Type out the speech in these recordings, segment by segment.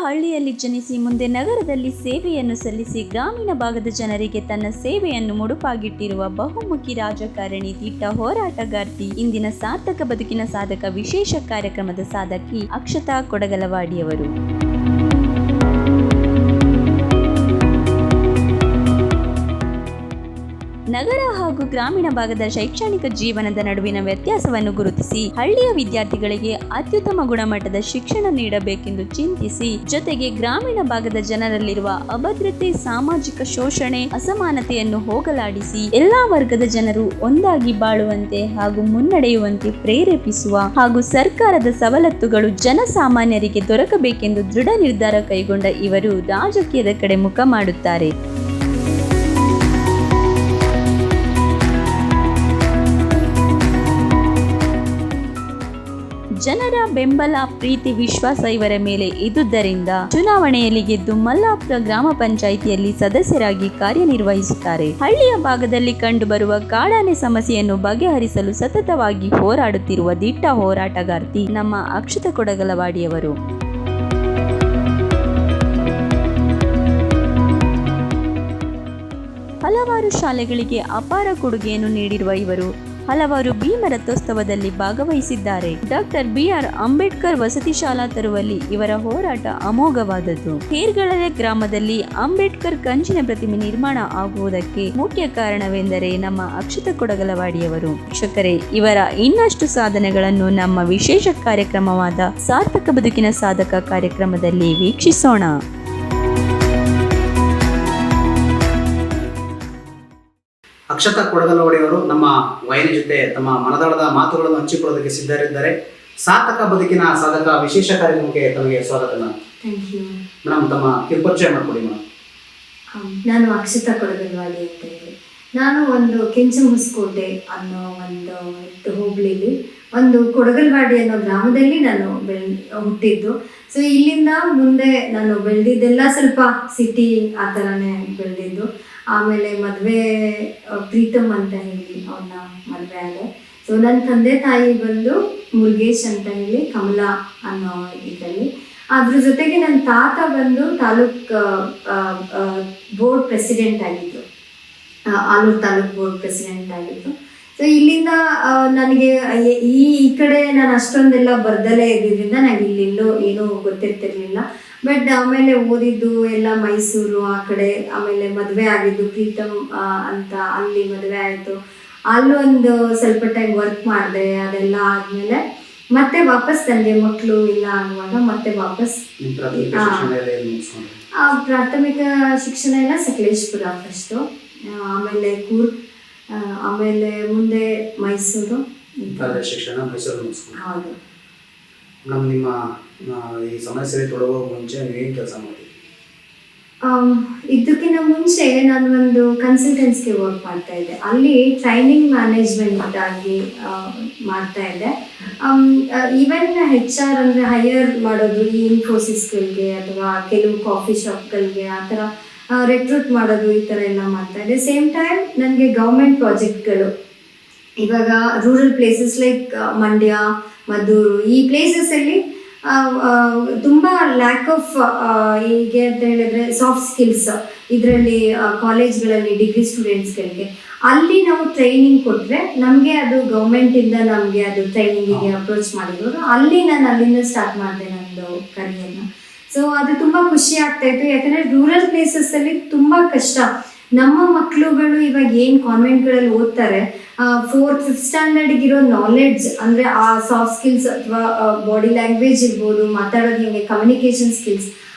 ಹಳ್ಳಿಯಲ್ಲಿ ಜನಿಸಿ ಮುಂದೆ ನಗರದಲ್ಲಿ ಸೇವೆಯನ್ನು ಸಲ್ಲಿಸಿ ಗ್ರಾಮೀಣ ಭಾಗದ ಜನರಿಗೆ ತನ್ನ ಸೇವೆಯನ್ನು ಮುಡುಪಾಗಿಟ್ಟಿರುವ ಬಹುಮುಖಿ ರಾಜಕಾರಣಿ, ದಿಟ್ಟ ಹೋರಾಟಗಾರ್ತಿ, ಇಂದಿನ ಸಾರ್ಥಕ ಬದುಕಿನ ಸಾಧಕ ವಿಶೇಷ ಕಾರ್ಯಕ್ರಮದ ಸಾಧಕಿ ಅಕ್ಷತಾ ಕೊಡಗಲವಾಡಿಯವರು. ನಗರ ಹಾಗೂ ಗ್ರಾಮೀಣ ಭಾಗದ ಶೈಕ್ಷಣಿಕ ಜೀವನದ ನಡುವಿನ ವ್ಯತ್ಯಾಸವನ್ನು ಗುರುತಿಸಿ ಹಳ್ಳಿಯ ವಿದ್ಯಾರ್ಥಿಗಳಿಗೆ ಅತ್ಯುತ್ತಮ ಗುಣಮಟ್ಟದ ಶಿಕ್ಷಣ ನೀಡಬೇಕೆಂದು ಚಿಂತಿಸಿ, ಜೊತೆಗೆ ಗ್ರಾಮೀಣ ಭಾಗದ ಜನರಲ್ಲಿರುವ ಅಭದ್ರತೆ, ಸಾಮಾಜಿಕ ಶೋಷಣೆ, ಅಸಮಾನತೆಯನ್ನು ಹೋಗಲಾಡಿಸಿ ಎಲ್ಲಾ ವರ್ಗದ ಜನರು ಒಂದಾಗಿ ಬಾಳುವಂತೆ ಹಾಗೂ ಮುನ್ನಡೆಯುವಂತೆ ಪ್ರೇರೇಪಿಸುವ ಹಾಗೂ ಸರ್ಕಾರದ ಸವಲತ್ತುಗಳು ಜನಸಾಮಾನ್ಯರಿಗೆ ದೊರಕಬೇಕೆಂದು ದೃಢ ನಿರ್ಧಾರ ಕೈಗೊಂಡ ಇವರು ರಾಜಕೀಯದ ಕಡೆ ಮುಖ ಮಾಡುತ್ತಾರೆ. ಜನರ ಬೆಂಬಲ, ಪ್ರೀತಿ, ವಿಶ್ವಾಸ ಇವರ ಮೇಲೆ ಇದ್ದುದರಿಂದ ಚುನಾವಣೆಯಲ್ಲಿ ಗೆದ್ದು ಮಲ್ಲಾಪುರ ಗ್ರಾಮ ಪಂಚಾಯಿತಿಯಲ್ಲಿ ಸದಸ್ಯರಾಗಿ ಕಾರ್ಯನಿರ್ವಹಿಸುತ್ತಾರೆ. ಹಳ್ಳಿಯ ಭಾಗದಲ್ಲಿ ಕಂಡುಬರುವ ಕಾಡಾನೆ ಸಮಸ್ಯೆಯನ್ನು ಬಗೆಹರಿಸಲು ಸತತವಾಗಿ ಹೋರಾಡುತ್ತಿರುವ ದಿಟ್ಟ ಹೋರಾಟಗಾರ್ತಿ ನಮ್ಮ ಅಕ್ಷತಾ ಕೊಡಗಲವಾಡಿಯವರು. ಹಲವಾರು ಶಾಲೆಗಳಿಗೆ ಅಪಾರ ಕೊಡುಗೆಯನ್ನು ನೀಡಿರುವ ಇವರು ಹಲವಾರು ಭೀಮ ರಥೋತ್ಸವದಲ್ಲಿ ಭಾಗವಹಿಸಿದ್ದಾರೆ. ಡಾಕ್ಟರ್ BR ಅಂಬೇಡ್ಕರ್ ವಸತಿ ಶಾಲಾ ತರುವಲ್ಲಿ ಇವರ ಹೋರಾಟ ಅಮೋಘವಾದದ್ದು. ಹೇರ್ಗಳಲೆ ಗ್ರಾಮದಲ್ಲಿ ಅಂಬೇಡ್ಕರ್ ಕಂಚಿನ ಪ್ರತಿಮೆ ನಿರ್ಮಾಣ ಆಗುವುದಕ್ಕೆ ಮುಖ್ಯ ಕಾರಣವೆಂದರೆ ನಮ್ಮ ಅಕ್ಷತಾ ಕೊಡಗಲವಾಡಿಯವರು. ಶಿಕ್ಷಕರೇ, ಇವರ ಇನ್ನಷ್ಟು ಸಾಧನೆಗಳನ್ನು ನಮ್ಮ ವಿಶೇಷ ಕಾರ್ಯಕ್ರಮವಾದ ಸಾರ್ಥಕ ಬದುಕಿನ ಸಾಧಕ ಕಾರ್ಯಕ್ರಮದಲ್ಲಿ ವೀಕ್ಷಿಸೋಣ. ಅಕ್ಷತಾ ಕೊಡಗಲವಾಡಿಯವರು ನಮ್ಮ ವೈನಿ ಜೊತೆ ತಮ್ಮ ಮನದಾಳದ ಮಾತುಗಳನ್ನು ಹಂಚಿಕೊಳ್ಳೋದಕ್ಕೆ ಸಿದ್ಧರಿದ್ದಾರೆ. ಸಾರ್ಥಕ ಬದುಕಿನ ಸಾಧಕ ವಿಶೇಷ ಕಾರ್ಯಕ್ರಮಕ್ಕೆ ತಮಗೆ ಸ್ವಾಗತ. ಮೇಡಮ್, ತಮ್ಮ ಕಿರುಪರಿಚಯ ಮಾಡಿಕೊಡಿ ಮೇಡಮ್. ನಾನು ಅಕ್ಷತಾ ಕೊಡಗಲವಾಡಿ ಅಂತ ಹೇಳಿ, ನಾನು ಒಂದು ಕೆಂಚಮುಸ್ಕೋಟೆ ಅನ್ನೋ ಒಂದು ಹೋಬಳಿಲಿ ಒಂದು ಕೊಡಗಲವಾಡಿ ಅನ್ನೋ ಗ್ರಾಮದಲ್ಲಿ ನಾನು ಹುಟ್ಟಿದ್ದು. ಸೊ ಇಲ್ಲಿಂದ ಮುಂದೆ ನಾನು ಬೆಳೆದಿದ್ದೆಲ್ಲ ಸ್ವಲ್ಪ ಸಿಟಿ ಆ ಥರನೇ ಬೆಳೆದಿದ್ದು. ಆಮೇಲೆ ಮದುವೆ ಪ್ರೀತಮ್ ಅಂತ ಹೇಳಿ ಅವನ್ನ ಮದುವೆ ಆದೆ. ಸೊ ನನ್ನ ತಂದೆ ತಾಯಿ ಬಂದು ಮುರುಗೇಶ್ ಅಂತ ಹೇಳಿ ಕಮಲಾ ಅನ್ನೋ ಇದರಲ್ಲಿ. ಅದ್ರ ಜೊತೆಗೆ ನನ್ನ ತಾತ ಬಂದು ತಾಲೂಕ್ ಬೋರ್ಡ್ ಪ್ರೆಸಿಡೆಂಟ್ ಆಗಿದ್ರು, ಆಲೂರು ತಾಲೂಕ್ ಬೋರ್ಡ್ ಪ್ರೆಸಿಡೆಂಟ್ ಆಗಿದ್ರು. ಸೊ ಇಲ್ಲಿಂದ ನನಗೆ ಈ ಕಡೆ ನಾನು ಅಷ್ಟೊಂದೆಲ್ಲ ಬರ್ದಲೇ ಇದ್ದಿದ್ದರಿಂದ ನನಗೆ ಇಲ್ಲೆಲ್ಲೋ ಏನೂ ಗೊತ್ತಿರ್ತಿರ್ಲಿಲ್ಲ. ಬಟ್ ಆಮೇಲೆ ಓದಿದ್ದು ಎಲ್ಲ ಮೈಸೂರು ಆ ಕಡೆ. ಆಮೇಲೆ ಮದುವೆ ಆಗಿದ್ದು ಪ್ರೀತಮ್ ಅಂತ, ಅಲ್ಲಿ ಮದುವೆ ಆಯಿತು. ಅಲ್ಲೂ ಒಂದು ಸ್ವಲ್ಪ ಟೈಮ್ ವರ್ಕ್ ಮಾಡಿದೆ. ಅದೆಲ್ಲ ಆದಮೇಲೆ ಮತ್ತೆ ವಾಪಸ್ ನನಗೆ ಮಕ್ಕಳು ಇಲ್ಲ ಆಗುವಾಗ ಮತ್ತೆ ವಾಪಸ್ ಪ್ರಾಥಮಿಕ ಶಿಕ್ಷಣ ಎಲ್ಲ ಸಕಲೇಶ್ಪುರ ಫಸ್ಟು, ಆಮೇಲೆ ಕೂರ್ಗ್, ಆಮೇಲೆ ಮುಂದೆ ಮೈಸೂರು ಶಿಕ್ಷಣ ಮೈಸೂರು. ಹೌದು. ನಿಮ್ಮ ಈ ಸಮಾಜ ಸೇವೆ ತೊಡಗುವ ಮುಂಚೆ ನೀವೇನು ಕೆಲಸ ಮಾಡಿದ್ರಿ? ಇದಕ್ಕಿಂತ ಮುಂಚೆ ನಾನು ಒಂದು ಕನ್ಸಲ್ಟೆನ್ಸ್ಗೆ ವರ್ಕ್ ಮಾಡ್ತಾ ಇದ್ದೆ. ಅಲ್ಲಿ ಟ್ರೈನಿಂಗ್ ಮ್ಯಾನೇಜ್ಮೆಂಟ್ ಆಗಿ ಮಾಡ್ತಾ ಇದ್ದೆ. ಈವನ್ HR ಅಂದರೆ ಹೈಯರ್ ಮಾಡೋದು ಈ ಇನ್ಫೋಸಿಸ್ಗಳಿಗೆ ಅಥವಾ ಕೆಲವು ಕಾಫಿ ಶಾಪ್ಗಳಿಗೆ ಆ ಥರ ರೆಕ್ರೂಟ್ ಮಾಡೋದು, ಈ ಥರ ಎಲ್ಲ ಮಾಡ್ತಾ ಇದ್ದೆ. ಸೇಮ್ ಟೈಮ್ ನನಗೆ ಗೌರ್ಮೆಂಟ್ ಪ್ರಾಜೆಕ್ಟ್ಗಳು, ಇವಾಗ rural places like Mandya, Maddur, ಈ ಪ್ಲೇಸಸ್ಸಲ್ಲಿ ತುಂಬ ಲ್ಯಾಕ್ ಆಫ್ ಹೀಗೆ ಅಂತ ಹೇಳಿದ್ರೆ ಸಾಫ್ಟ್ ಸ್ಕಿಲ್ಸ್ ಇದರಲ್ಲಿ ಕಾಲೇಜ್ಗಳಲ್ಲಿ ಡಿಗ್ರಿ ಸ್ಟೂಡೆಂಟ್ಸ್ಗಳಿಗೆ ಅಲ್ಲಿ ನಾವು ಟ್ರೈನಿಂಗ್ ಕೊಟ್ಟರೆ ನಮಗೆ ಅದು ಗೌರ್ಮೆಂಟಿಂದ ನಮಗೆ ಅದು ಟ್ರೈನಿಂಗಿಗೆ ಅಪ್ರೋಚ್ ಮಾಡಿರೋರು. ಅಲ್ಲಿ ನಾನು ಅಲ್ಲಿಂದ ಸ್ಟಾರ್ಟ್ ಮಾಡಿದೆ ನಂದು ಕರಿಯರ್ನ. ಸೊ ಅದು ತುಂಬ ಖುಷಿ ಆಗ್ತಾಯಿತ್ತು. ಯಾಕಂದರೆ ರೂರಲ್ ಪ್ಲೇಸಸ್ಸಲ್ಲಿ ತುಂಬ ಕಷ್ಟ. ನಮ್ಮ ಮಕ್ಕಳುಗಳು ಇವಾಗ ಏನು ಕಾನ್ವೆಂಟ್ಗಳಲ್ಲಿ ಓದ್ತಾರೆ, 4th 5th ಸ್ಟ್ಯಾಂಡರ್ಡಿಗಿರೋ ನಾಲೆಡ್ಜ್ ಅಂದರೆ ಆ ಸಾಫ್ಟ್ ಸ್ಕಿಲ್ಸ್ ಅಥವಾ ಬಾಡಿ ಲ್ಯಾಂಗ್ವೇಜ್ ಇರ್ಬೋದು, ಮಾತಾಡೋದು ಹಿಂಗೆ ಕಮ್ಯುನಿಕೇಷನ್ ಸ್ಕಿಲ್ಸ್,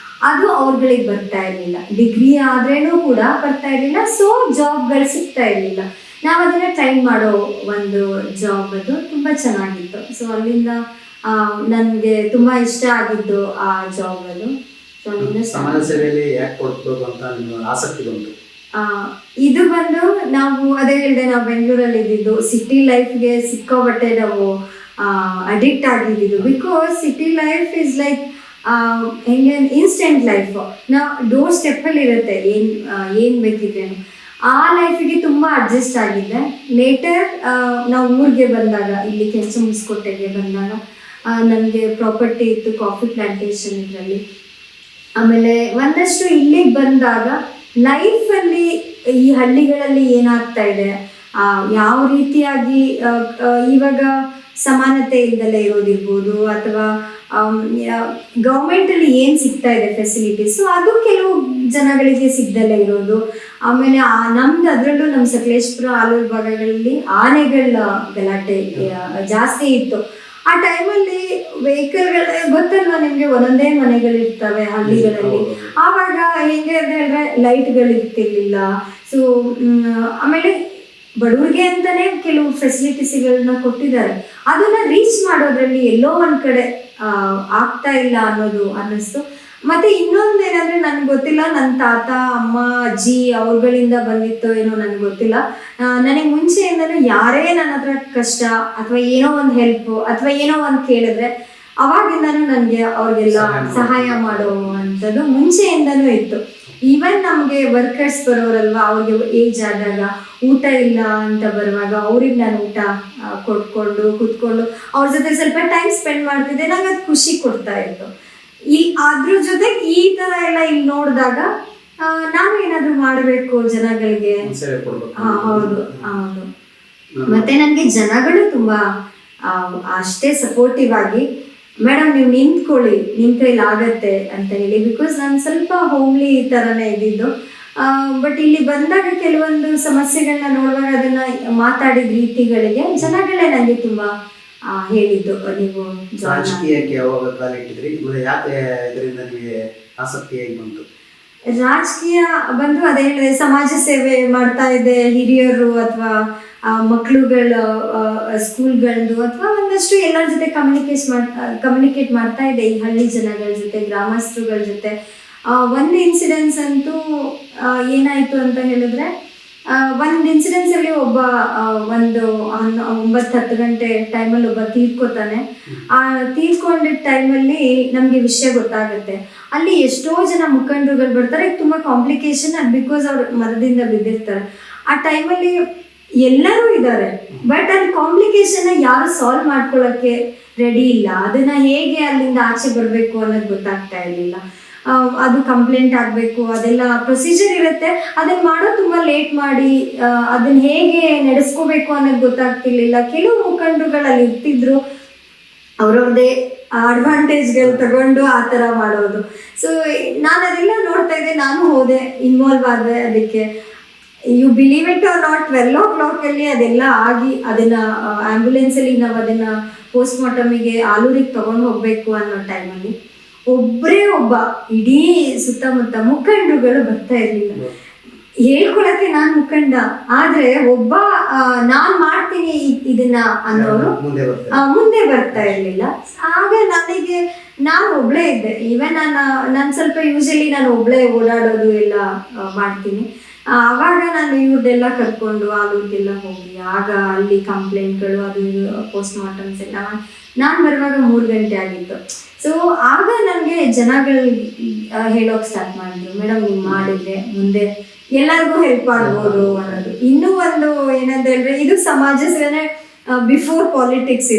ಅದು ಅವ್ರುಗಳಿಗೆ ಬರ್ತಾ ಇರಲಿಲ್ಲ. ಡಿಗ್ರಿ ಆದ್ರೇನೂ ಕೂಡ ಬರ್ತಾ ಇರಲಿಲ್ಲ. ಸೊ ಜಾಬ್ಗಳು ಸಿಗ್ತಾ ಇರಲಿಲ್ಲ. ನಾವು ಅದನ್ನು ಟ್ರೈನ್ ಮಾಡೋ ಒಂದು ಜಾಬ್ ಅದು ತುಂಬ ಚೆನ್ನಾಗಿತ್ತು. ಸೊ ಅಲ್ಲಿಂದ ನನಗೆ ತುಂಬ ಇಷ್ಟ ಆಗಿದ್ದು ಆ ಜಾಬ್ ಅದು. ಸೊ ಅಲ್ಲಿಂದ ಸಮಾಜ ಸೇವೆಯಲ್ಲಿ ಯಾಕೆ ಕೊಡಬೇಕು ಅಂತ ನಿಮ್ಮ ಆಸಕ್ತಿ ಬಂತು? ಇದು ಬಂದು ನಾವು ಅದೇ ಹೇಳಿದೆ, ನಾವು ಬೆಂಗಳೂರಲ್ಲಿ ಇದ್ದಿದ್ದು. ಸಿಟಿ ಲೈಫ್ಗೆ ಸಿಕ್ಕಾಬಟ್ಟೆ ನಾವು ಅಡಿಕ್ಟ್ ಆಗಿದ್ದು. Because city life is like ಹೆಂಗೆ ಇನ್ಸ್ಟೆಂಟ್ ಲೈಫ್. ನಾವು ಡೋರ್ ಸ್ಟೆಪ್ಪಲ್ಲಿ ಇರುತ್ತೆ ಏನು ಬೇಕಿದ್ರೇನು. ಆ ಲೈಫಿಗೆ ತುಂಬ ಅಡ್ಜಸ್ಟ್ ಆಗಿದೆ. ಲೇಟರ್ ನಾವು ಊರಿಗೆ ಬಂದಾಗ, ಇಲ್ಲಿ ಕೆಂಚಮುಸ್ಕೋಟೆಗೆ ಬಂದಾಗ ನನಗೆ ಪ್ರಾಪರ್ಟಿ ಇತ್ತು, ಕಾಫಿ ಪ್ಲಾಂಟೇಶನ್ ಇದರಲ್ಲಿ. ಆಮೇಲೆ ಒಂದಷ್ಟು ಇಲ್ಲಿಗೆ ಬಂದಾಗ ಲೈಫಲ್ಲಿ ಈ ಹಳ್ಳಿಗಳಲ್ಲಿ ಏನಾಗ್ತಾ ಇದೆ, ಯಾವ ರೀತಿಯಾಗಿ ಇವಾಗ ಸಮಾನತೆ ಇಲ್ದಲೇ ಇರೋದಿರ್ಬೋದು, ಅಥವಾ ಗೌರ್ಮೆಂಟಲ್ಲಿ ಏನು ಸಿಗ್ತಾ ಇದೆ ಫೆಸಿಲಿಟೀಸು ಅದು ಕೆಲವು ಜನಗಳಿಗೆ ಸಿಗ್ದಲೇ ಇರೋದು. ಆಮೇಲೆ ನಮ್ದು ಅದರಲ್ಲೂ ನಮ್ಮ ಸಕಲೇಶ್ಪುರ ಆಲೂರು ಭಾಗಗಳಲ್ಲಿ ಆನೆಗಳ ಗಲಾಟೆ ಜಾಸ್ತಿ ಇತ್ತು. ಆ ಟೈಮಲ್ಲಿ ವೆಹಿಕಲ್ಗಳು ಗೊತ್ತಲ್ವಾ ನಿಮಗೆ, ಒಂದೊಂದೇ ಮನೆಗಳಿರ್ತವೆ ಹಳ್ಳಿಗಳಲ್ಲಿ. ಆವಾಗ ಹೆಂಗೆ ಅಂತ ಹೇಳಿದ್ರೆ ಲೈಟ್ಗಳು ಇರ್ತಿರ್ಲಿಲ್ಲ. ಸೊ ಆಮೇಲೆ ಬಡವರಿಗೆ ಅಂತಾನೆ ಕೆಲವು ಫೆಸಿಲಿಟೀಸ್ಗಳನ್ನ ಕೊಟ್ಟಿದ್ದಾರೆ, ಅದನ್ನ ರೀಚ್ ಮಾಡೋದ್ರಲ್ಲಿ ಎಲ್ಲೋ ಒಂದ್ ಕಡೆ ಆಗ್ತಾ ಇಲ್ಲ ಅನ್ನೋದು ಅನ್ನಿಸ್ತು. ಮತ್ತೆ ಇನ್ನೊಂದು ಏನಂದ್ರೆ ನನ್ಗೆ ಗೊತ್ತಿಲ್ಲ, ನನ್ನ ತಾತ ಅಮ್ಮ ಅಜ್ಜಿ ಅವ್ರುಗಳಿಂದ ಬಂದಿತ್ತೋ ಏನೋ ನನ್ಗೆ ಗೊತ್ತಿಲ್ಲ. ನನಗೆ ಮುಂಚೆಯಿಂದನೂ ಯಾರೇ ನನ್ನ ಹತ್ರ ಕಷ್ಟ ಅಥವಾ ಏನೋ ಒಂದು ಹೆಲ್ಪ್ ಅಥವಾ ಏನೋ ಒಂದು ಕೇಳಿದ್ರೆ ಅವಾಗಿಂದನೂ ನನಗೆ ಅವ್ರಿಗೆಲ್ಲ ಸಹಾಯ ಮಾಡುವಂಥದ್ದು ಮುಂಚೆಯಿಂದನೂ ಇತ್ತು. ಈವನ್ ನಮಗೆ ವರ್ಕರ್ಸ್ ಬರೋರಲ್ವಾ, ಅವ್ರಿಗೆ ಏಜ್ ಆದಾಗ ಊಟ ಇಲ್ಲ ಅಂತ ಬರುವಾಗ ಅವ್ರಿಗೆ ನಾನು ಊಟ ಕೊಟ್ಕೊಂಡು ಕೂತ್ಕೊಂಡು ಅವ್ರ ಜೊತೆ ಸ್ವಲ್ಪ ಟೈಮ್ ಸ್ಪೆಂಡ್ ಮಾಡ್ತಿದ್ದೆ. ನಂಗೆ ಅದು ಖುಷಿ ಕೊಡ್ತಾ ಇತ್ತು. ಅದ್ರ ಜೊತೆಗೆ ಈ ತರ ಎಲ್ಲ ಇಲ್ಲಿ ನೋಡಿದಾಗ ನಾನು ಏನಾದ್ರು ಮಾಡಬೇಕು ಜನಗಳಿಗೆ. ಹೌದು ಹೌದು. ಮತ್ತೆ ನನಗೆ ಜನಗಳು ತುಂಬಾ ಅಷ್ಟೇ ಸಪೋರ್ಟಿವ್ ಆಗಿ, ಮೇಡಮ್ ನೀವು ನಿಂತ್ಕೊಳ್ಳಿ, ನಿನ್ ಕೈಲಿ ಆಗತ್ತೆ ಅಂತ ಹೇಳಿ. ಬಿಕಾಸ್ ನಾನು ಸ್ವಲ್ಪ ಹೋಮ್ಲಿ ಥರನೇ ಇದ್ದಿದ್ದು. ಬಟ್ ಇಲ್ಲಿ ಬಂದಾಗ ಕೆಲವೊಂದು ಸಮಸ್ಯೆಗಳನ್ನ ನೋಡುವಾಗ ಅದನ್ನ ಮಾತಾಡಿದ ರೀತಿಗಳಿಗೆ ಜನಗಳೇ ನನಗೆ ತುಂಬಾ ಹೇಳಿದ್ದು. ನೀವು ರಾಜಕೀಯಕ್ಕೆ ಯಾವಾಗ ಕಾಲ ಇಟ್ಟಿದ್ರಿ, ಯಾಕೆ ಇದರಿಂದ ನಿಮಗೆ ಆಸಕ್ತಿ ಹೇಗೆ ಬಂತು? ರಾಜಕೀಯ ಬಂದು ಅದೇ ಹೇಳಿದೆ, ಸಮಾಜ ಸೇವೆ ಮಾಡ್ತಾ ಇದೆ, ಹಿರಿಯರು ಅಥವಾ ಮಕ್ಕಳುಗಳ ಸ್ಕೂಲ್ಗಳದ್ದು ಅಥವಾ ಒಂದಷ್ಟು ಎಲ್ಲರ ಜೊತೆ ಕಮ್ಯುನಿಕೇಟ್ ಮಾಡ್ತಾ ಇದೆ ಈ ಹಳ್ಳಿ ಜನಗಳ ಜೊತೆ, ಗ್ರಾಮಸ್ಥರುಗಳ ಜೊತೆ. ಒಂದು ಇನ್ಸಿಡೆನ್ಸ್ ಅಂತೂ ಏನಾಯಿತು ಅಂತ ಹೇಳಿದ್ರೆ, ಒಂದು ಇನ್ಸಿಡೆನ್ಸಲ್ಲಿ ಒಬ್ಬ ಒಂದು 9-10 ಗಂಟೆ ಟೈಮಲ್ಲಿ ಒಬ್ಬ ತೀರ್ಕೋತಾನೆ. ಆ ತೀರ್ಕೊಂಡಿದ್ದ ಟೈಮಲ್ಲಿ ನಮಗೆ ವಿಷಯ ಗೊತ್ತಾಗುತ್ತೆ. ಅಲ್ಲಿ ಎಷ್ಟೋ ಜನ ಮುಖಂಡರುಗಳು ಬರ್ತಾರೆ, ತುಂಬ ಕಾಂಪ್ಲಿಕೇಶನ್, ಬಿಕಾಸ್ ಅವ್ರು ಮರದಿಂದ ಬಿದ್ದಿರ್ತಾರೆ. ಆ ಟೈಮಲ್ಲಿ ಎಲ್ಲರೂ ಇದ್ದಾರೆ, ಬಟ್ ಅಲ್ಲಿ ಕಾಂಪ್ಲಿಕೇಶನ್ ಯಾರು ಸಾಲ್ವ್ ಮಾಡ್ಕೊಳ್ಳೋಕ್ಕೆ ರೆಡಿ ಇಲ್ಲ. ಅದನ್ನ ಹೇಗೆ ಅಲ್ಲಿಂದ ಆಚೆ ಬರಬೇಕು ಅನ್ನೋದು ಗೊತ್ತಾಗ್ತಾ ಇರಲಿಲ್ಲ. ಅದು ಕಂಪ್ಲೇಂಟ್ ಆಗಬೇಕು, ಅದೆಲ್ಲ ಪ್ರೊಸೀಜರ್ ಇರುತ್ತೆ, ಅದನ್ನ ಮಾಡೋ ತುಂಬ ಲೇಟ್ ಮಾಡಿ ಅದನ್ನ ಹೇಗೆ ನಡೆಸ್ಕೋಬೇಕು ಅನ್ನೋದು ಗೊತ್ತಾಗ್ತಿರ್ಲಿಲ್ಲ. ಕೆಲವು ಮುಖಂಡರುಗಳಲ್ಲಿ ಇರ್ತಿದ್ರು, ಅವ್ರವ್ರದ್ದೇ ಅಡ್ವಾಂಟೇಜ್ಗಳು ತಗೊಂಡು ಆ ಥರ ಮಾಡೋದು. ಸೊ ನಾನು ಅದೆಲ್ಲ ನೋಡ್ತಾ ಇದ್ದೆ, ನಾನು ಹೋದೆ, ಇನ್ವಾಲ್ವ್ ಆದೆ ಅದಕ್ಕೆ. You believe it or not, 12 o'clock ಅದೆಲ್ಲ ಆಗಿ ಅದನ್ನ ಆಂಬ್ಯುಲೆನ್ಸಲ್ಲಿ ನಾವು ಅದನ್ನ ಪೋಸ್ಟ್ ಮಾರ್ಟಮಿಗೆ ಆಲೂರಿಗೆ ತಗೊಂಡು ಹೋಗ್ಬೇಕು ಅನ್ನೋ ಟೈಮಲ್ಲಿ ಒಬ್ಬ ಇಡೀ ಸುತ್ತಮುತ್ತ ಮುಖಂಡರುಗಳು ಬರ್ತಾ ಇರ್ಲಿಲ್ಲ. ಹೇಳ್ಕೊಳಕ್ಕೆ ನಾನು ಮುಖಂಡ, ಆದ್ರೆ ಒಬ್ಬ ನಾನ್ ಮಾಡ್ತೀನಿ ಇದನ್ನ ಅನ್ನೋರು ಮುಂದೆ ಬರ್ತಾ ಇರ್ಲಿಲ್ಲ. ಆಗ ನನಗೆ ನಾನು ಒಬ್ಳೇ ಇದ್ದೆ. ಈವನ್ ನಾನು ಸ್ವಲ್ಪ ಯೂಶಲಿ ನಾನು ಒಬ್ಳೇ ಓಡಾಡೋದು ಎಲ್ಲ ಮಾಡ್ತೀನಿ. ಆವಾಗ ನಾನು ಇವ್ರದ್ದೆಲ್ಲ ಕರ್ಕೊಂಡು ಆಲೂರಿಗೆಲ್ಲ ಹೋಗಿ, ಆಗ ಅಲ್ಲಿ ಕಂಪ್ಲೇಂಟ್ಗಳು ಅದು ಪೋಸ್ಟ್ ಮಾರ್ಟಮ್ಸ್ ಎಲ್ಲ ನಾನು ಬರುವಾಗ 3 ಗಂಟೆ ಆಗಿತ್ತು. ಸೊ ಆಗ ನನಗೆ ಜನಗಳು ಹೇಳೋಕೆ ಸ್ಟಾರ್ಟ್ ಮಾಡಿದ್ರು, ಮೇಡಮ್ ನೀವು ಮಾಡಿದ್ರೆ ಮುಂದೆ ಎಲ್ಲರಿಗೂ ಹೆಲ್ಪ್ ಆಗ್ಬೋದು ಅನ್ನೋದು. ಇನ್ನೂ ಒಂದು ಏನಂತ ಹೇಳಿದ್ರೆ, ಇದು ಸಮಾಜ ಸೇವೆ ಬಿಫೋರ್ ಪಾಲಿಟಿಕ್ಸ್.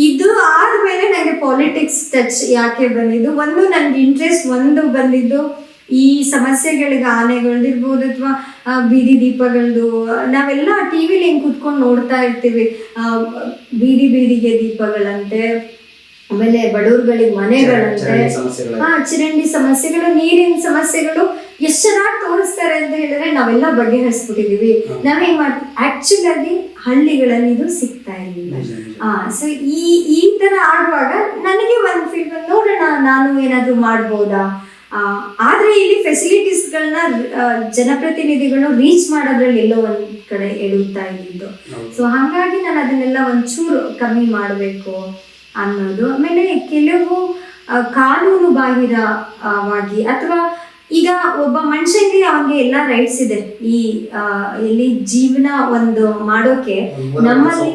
ಇದು ಆದಮೇಲೆ ನನಗೆ ಪಾಲಿಟಿಕ್ಸ್ ಟಚ್ ಯಾಕೆ ಬಂದಿದ್ದು, ಒಂದು ನನಗೆ ಇಂಟ್ರೆಸ್ಟ್ ಒಂದು ಬಂದಿದ್ದು ಈ ಸಮಸ್ಯೆಗಳಿಗೆ, ಆನೆಗಳ್ದಿರ್ಬೋದು ಅಥವಾ ಬೀದಿ ದೀಪಗಳದ್ದು. ನಾವೆಲ್ಲ ಟಿ ವಿಲಿ ಹೆಂಗೆ ಕುತ್ಕೊಂಡು ನೋಡ್ತಾ ಇರ್ತೀವಿ, ಬೀದಿಗೆ ದೀಪಗಳಂತೆ, ಆಮೇಲೆ ಬಡವ್ರುಗಳಿಗೆ ಮನೆಗಳಂತೆ, ಚರಂಡಿ ಸಮಸ್ಯೆಗಳು, ನೀರಿನ ಸಮಸ್ಯೆಗಳು ಎಷ್ಟು ಚೆನ್ನಾಗಿ ತೋರಿಸ್ತಾರೆ ಅಂತ ಹೇಳಿದ್ರೆ ನಾವೆಲ್ಲ ಬಗೆಹರಿಸ್ಬಿಟ್ಟಿದೀವಿ. ನಾವೇನ್ ಮಾಡ್ತೀವಿ, ಆಕ್ಚುಲ್ ಆಗಿ ಹಳ್ಳಿಗಳಲ್ಲಿ ಇದು ಸಿಗ್ತಾ ಇರಲಿಲ್ಲ. ಸೊ ಈ ತರ ಆಡುವಾಗ ನನಗೆ ಒಂದು ಫೀಲ್ ಬಂದು, ನೋಡೋಣ ನಾನು ಏನಾದ್ರು ಮಾಡ್ಬೋದಾ. ಆದ್ರೆ ಇಲ್ಲಿ ಫೆಸಿಲಿಟೀಸ್ಗಳನ್ನ ಜನಪ್ರತಿನಿಧಿಗಳು ರೀಚ್ ಮಾಡೋದ್ರಲ್ಲಿ ಎಲ್ಲೋ ಒಂದ್ ಕಡೆ ಎಡುತ್ತಾ ಇದ್ದಿದ್ದು. ಸೊ ಹಾಗಾಗಿ ನಾನು ಅದನ್ನೆಲ್ಲ ಒಂಚೂರು ಕಮ್ಮಿ ಮಾಡಬೇಕು ಅನ್ನೋದು. ಆಮೇಲೆ ಕೆಲವು ಕಾನೂನು ಬಾಹಿರವಾಗಿ, ಅಥವಾ ಈಗ ಒಬ್ಬ ಮನುಷ್ಯನಿಗೆ ಅವನಿಗೆ ಎಲ್ಲ ರೈಟ್ಸ್ ಇದೆ ಈ ಇಲ್ಲಿ ಜೀವನ ಒಂದು ಮಾಡೋಕೆ. ನಮ್ಮಲ್ಲಿ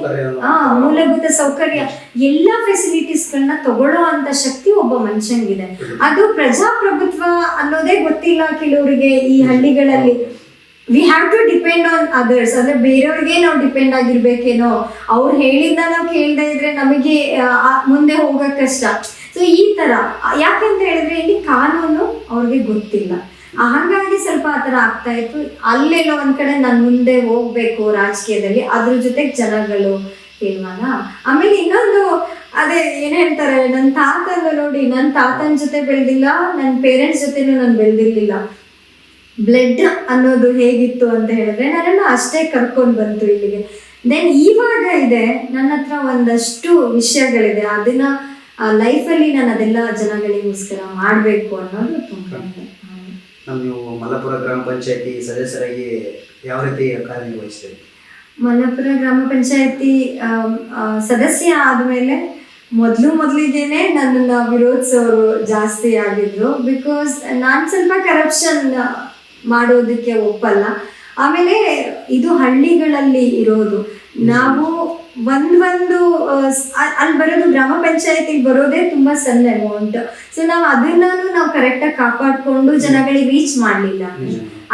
ಮೂಲಭೂತ ಸೌಕರ್ಯ ಎಲ್ಲ ಫೆಸಿಲಿಟೀಸ್ಗಳನ್ನ ತಗೊಳ್ಳೋ ಅಂತ ಶಕ್ತಿ ಒಬ್ಬ ಮನುಷ್ಯನಿಗಿದೆ. ಅದು ಪ್ರಜಾಪ್ರಭುತ್ವ ಅನ್ನೋದೇ ಗೊತ್ತಿಲ್ಲ ಕೆಲವರಿಗೆ ಈ ಹಳ್ಳಿಗಳಲ್ಲಿ. We have to depend on others, ಅಂದ್ರೆ ಬೇರೆಯವ್ರಿಗೆ ನಾವು ಡಿಪೆಂಡ್ ಆಗಿರ್ಬೇಕೇನೋ, ಅವ್ರು ಹೇಳಿದ ನಾವು ಕೇಳದೆ ಇದ್ರೆ ನಮಗೆ ಮುಂದೆ ಹೋಗಕ್ ಕಷ್ಟ. ಸೊ ಈ ತರ ಯಾಕಂತ ಹೇಳಿದ್ರೆ ಇಲ್ಲಿ ಕಾನೂನು ಅವ್ರಿಗೆ ಗೊತ್ತಿಲ್ಲ. ಹಾಗಾಗಿ ಸ್ವಲ್ಪ ಆ ಥರ ಆಗ್ತಾ ಇತ್ತು. ಅಲ್ಲೆಲ್ಲೋ ಒಂದ್ ಕಡೆ ನಾನು ಮುಂದೆ ಹೋಗ್ಬೇಕು ರಾಜಕೀಯದಲ್ಲಿ, ಅದ್ರ ಜೊತೆಗೆ ಜನಗಳು ಇಲ್ವಲ್ಲ. ಆಮೇಲೆ ಇನ್ನೊಂದು ಅದೇ ಏನ್ ಹೇಳ್ತಾರೆ, ನನ್ನ ತಾತನ ನೋಡಿ, ನನ್ನ ತಾತನ ಜೊತೆ ಬೆಳೆದಿಲ್ಲ, ನನ್ನ ಪೇರೆಂಟ್ಸ್ ಜೊತೆನೂ ನಾನು ಬೆಳೆದಿರ್ಲಿಲ್ಲ. ಬ್ಲಡ್ ಅನ್ನೋದು ಹೇಗಿತ್ತು ಅಂತ ಹೇಳಿದ್ರೆ ನನ್ನನ್ನು ಅಷ್ಟೇ ಕರ್ಕೊಂಡು ಬಂತು ಇಲ್ಲಿಗೆ. ದೆನ್ ಇವಾಗ ಇದೆ ನನ್ನ ಹತ್ರ ಒಂದಷ್ಟು ವಿಷಯಗಳಿದೆ, ಅದನ್ನ ಲೈಫಲ್ಲಿ ನಾನು ಅದೆಲ್ಲ ಜನಗಳಿಗೋಸ್ಕರ ಮಾಡಬೇಕು ಅನ್ನೋದು ತುಂಬ. ನೀವು ಮಲಪುರ ಗ್ರಾಮ ಪಂಚಾಯತಿ ಸದಸ್ಯರಾಗಿ ಯಾವ ರೀತಿ ಕಾರ್ಯನಿರ್ವಹಿಸ್ತೀರಿ? ಮಲಪುರ ಗ್ರಾಮ ಪಂಚಾಯತಿ ಸದಸ್ಯ ಆದಮೇಲೆ ಮೊದಲಿಗೇನೆ ನನ್ನನ್ನು ವಿರೋಧಿಸೋರು ಜಾಸ್ತಿ ಆಗಿದ್ರು. ಬಿಕಾಸ್ ನಾನು ಸ್ವಲ್ಪ ಕರಪ್ಷನ್ ಮಾಡೋದಕ್ಕೆ ಒಪ್ಪಲ್ಲ. ಆಮೇಲೆ ಇದು ಹಳ್ಳಿಗಳಲ್ಲಿ ಇರೋದು, ನಾವು ಒಂದು ಅಲ್ಲಿ ಬರೋದು ಗ್ರಾಮ ಪಂಚಾಯತಿಗೆ ಬರೋದೇ ತುಂಬಾ ಸಣ್ಣ ಅಮೌಂಟ್. ಸೊ ನಾವು ಅದನ್ನ ನಾವು ಕರೆಕ್ಟಾಗಿ ಕಾಪಾಡಿಕೊಂಡು ಜನಗಳಿಗೆ ರೀಚ್ ಮಾಡಲಿಲ್ಲ.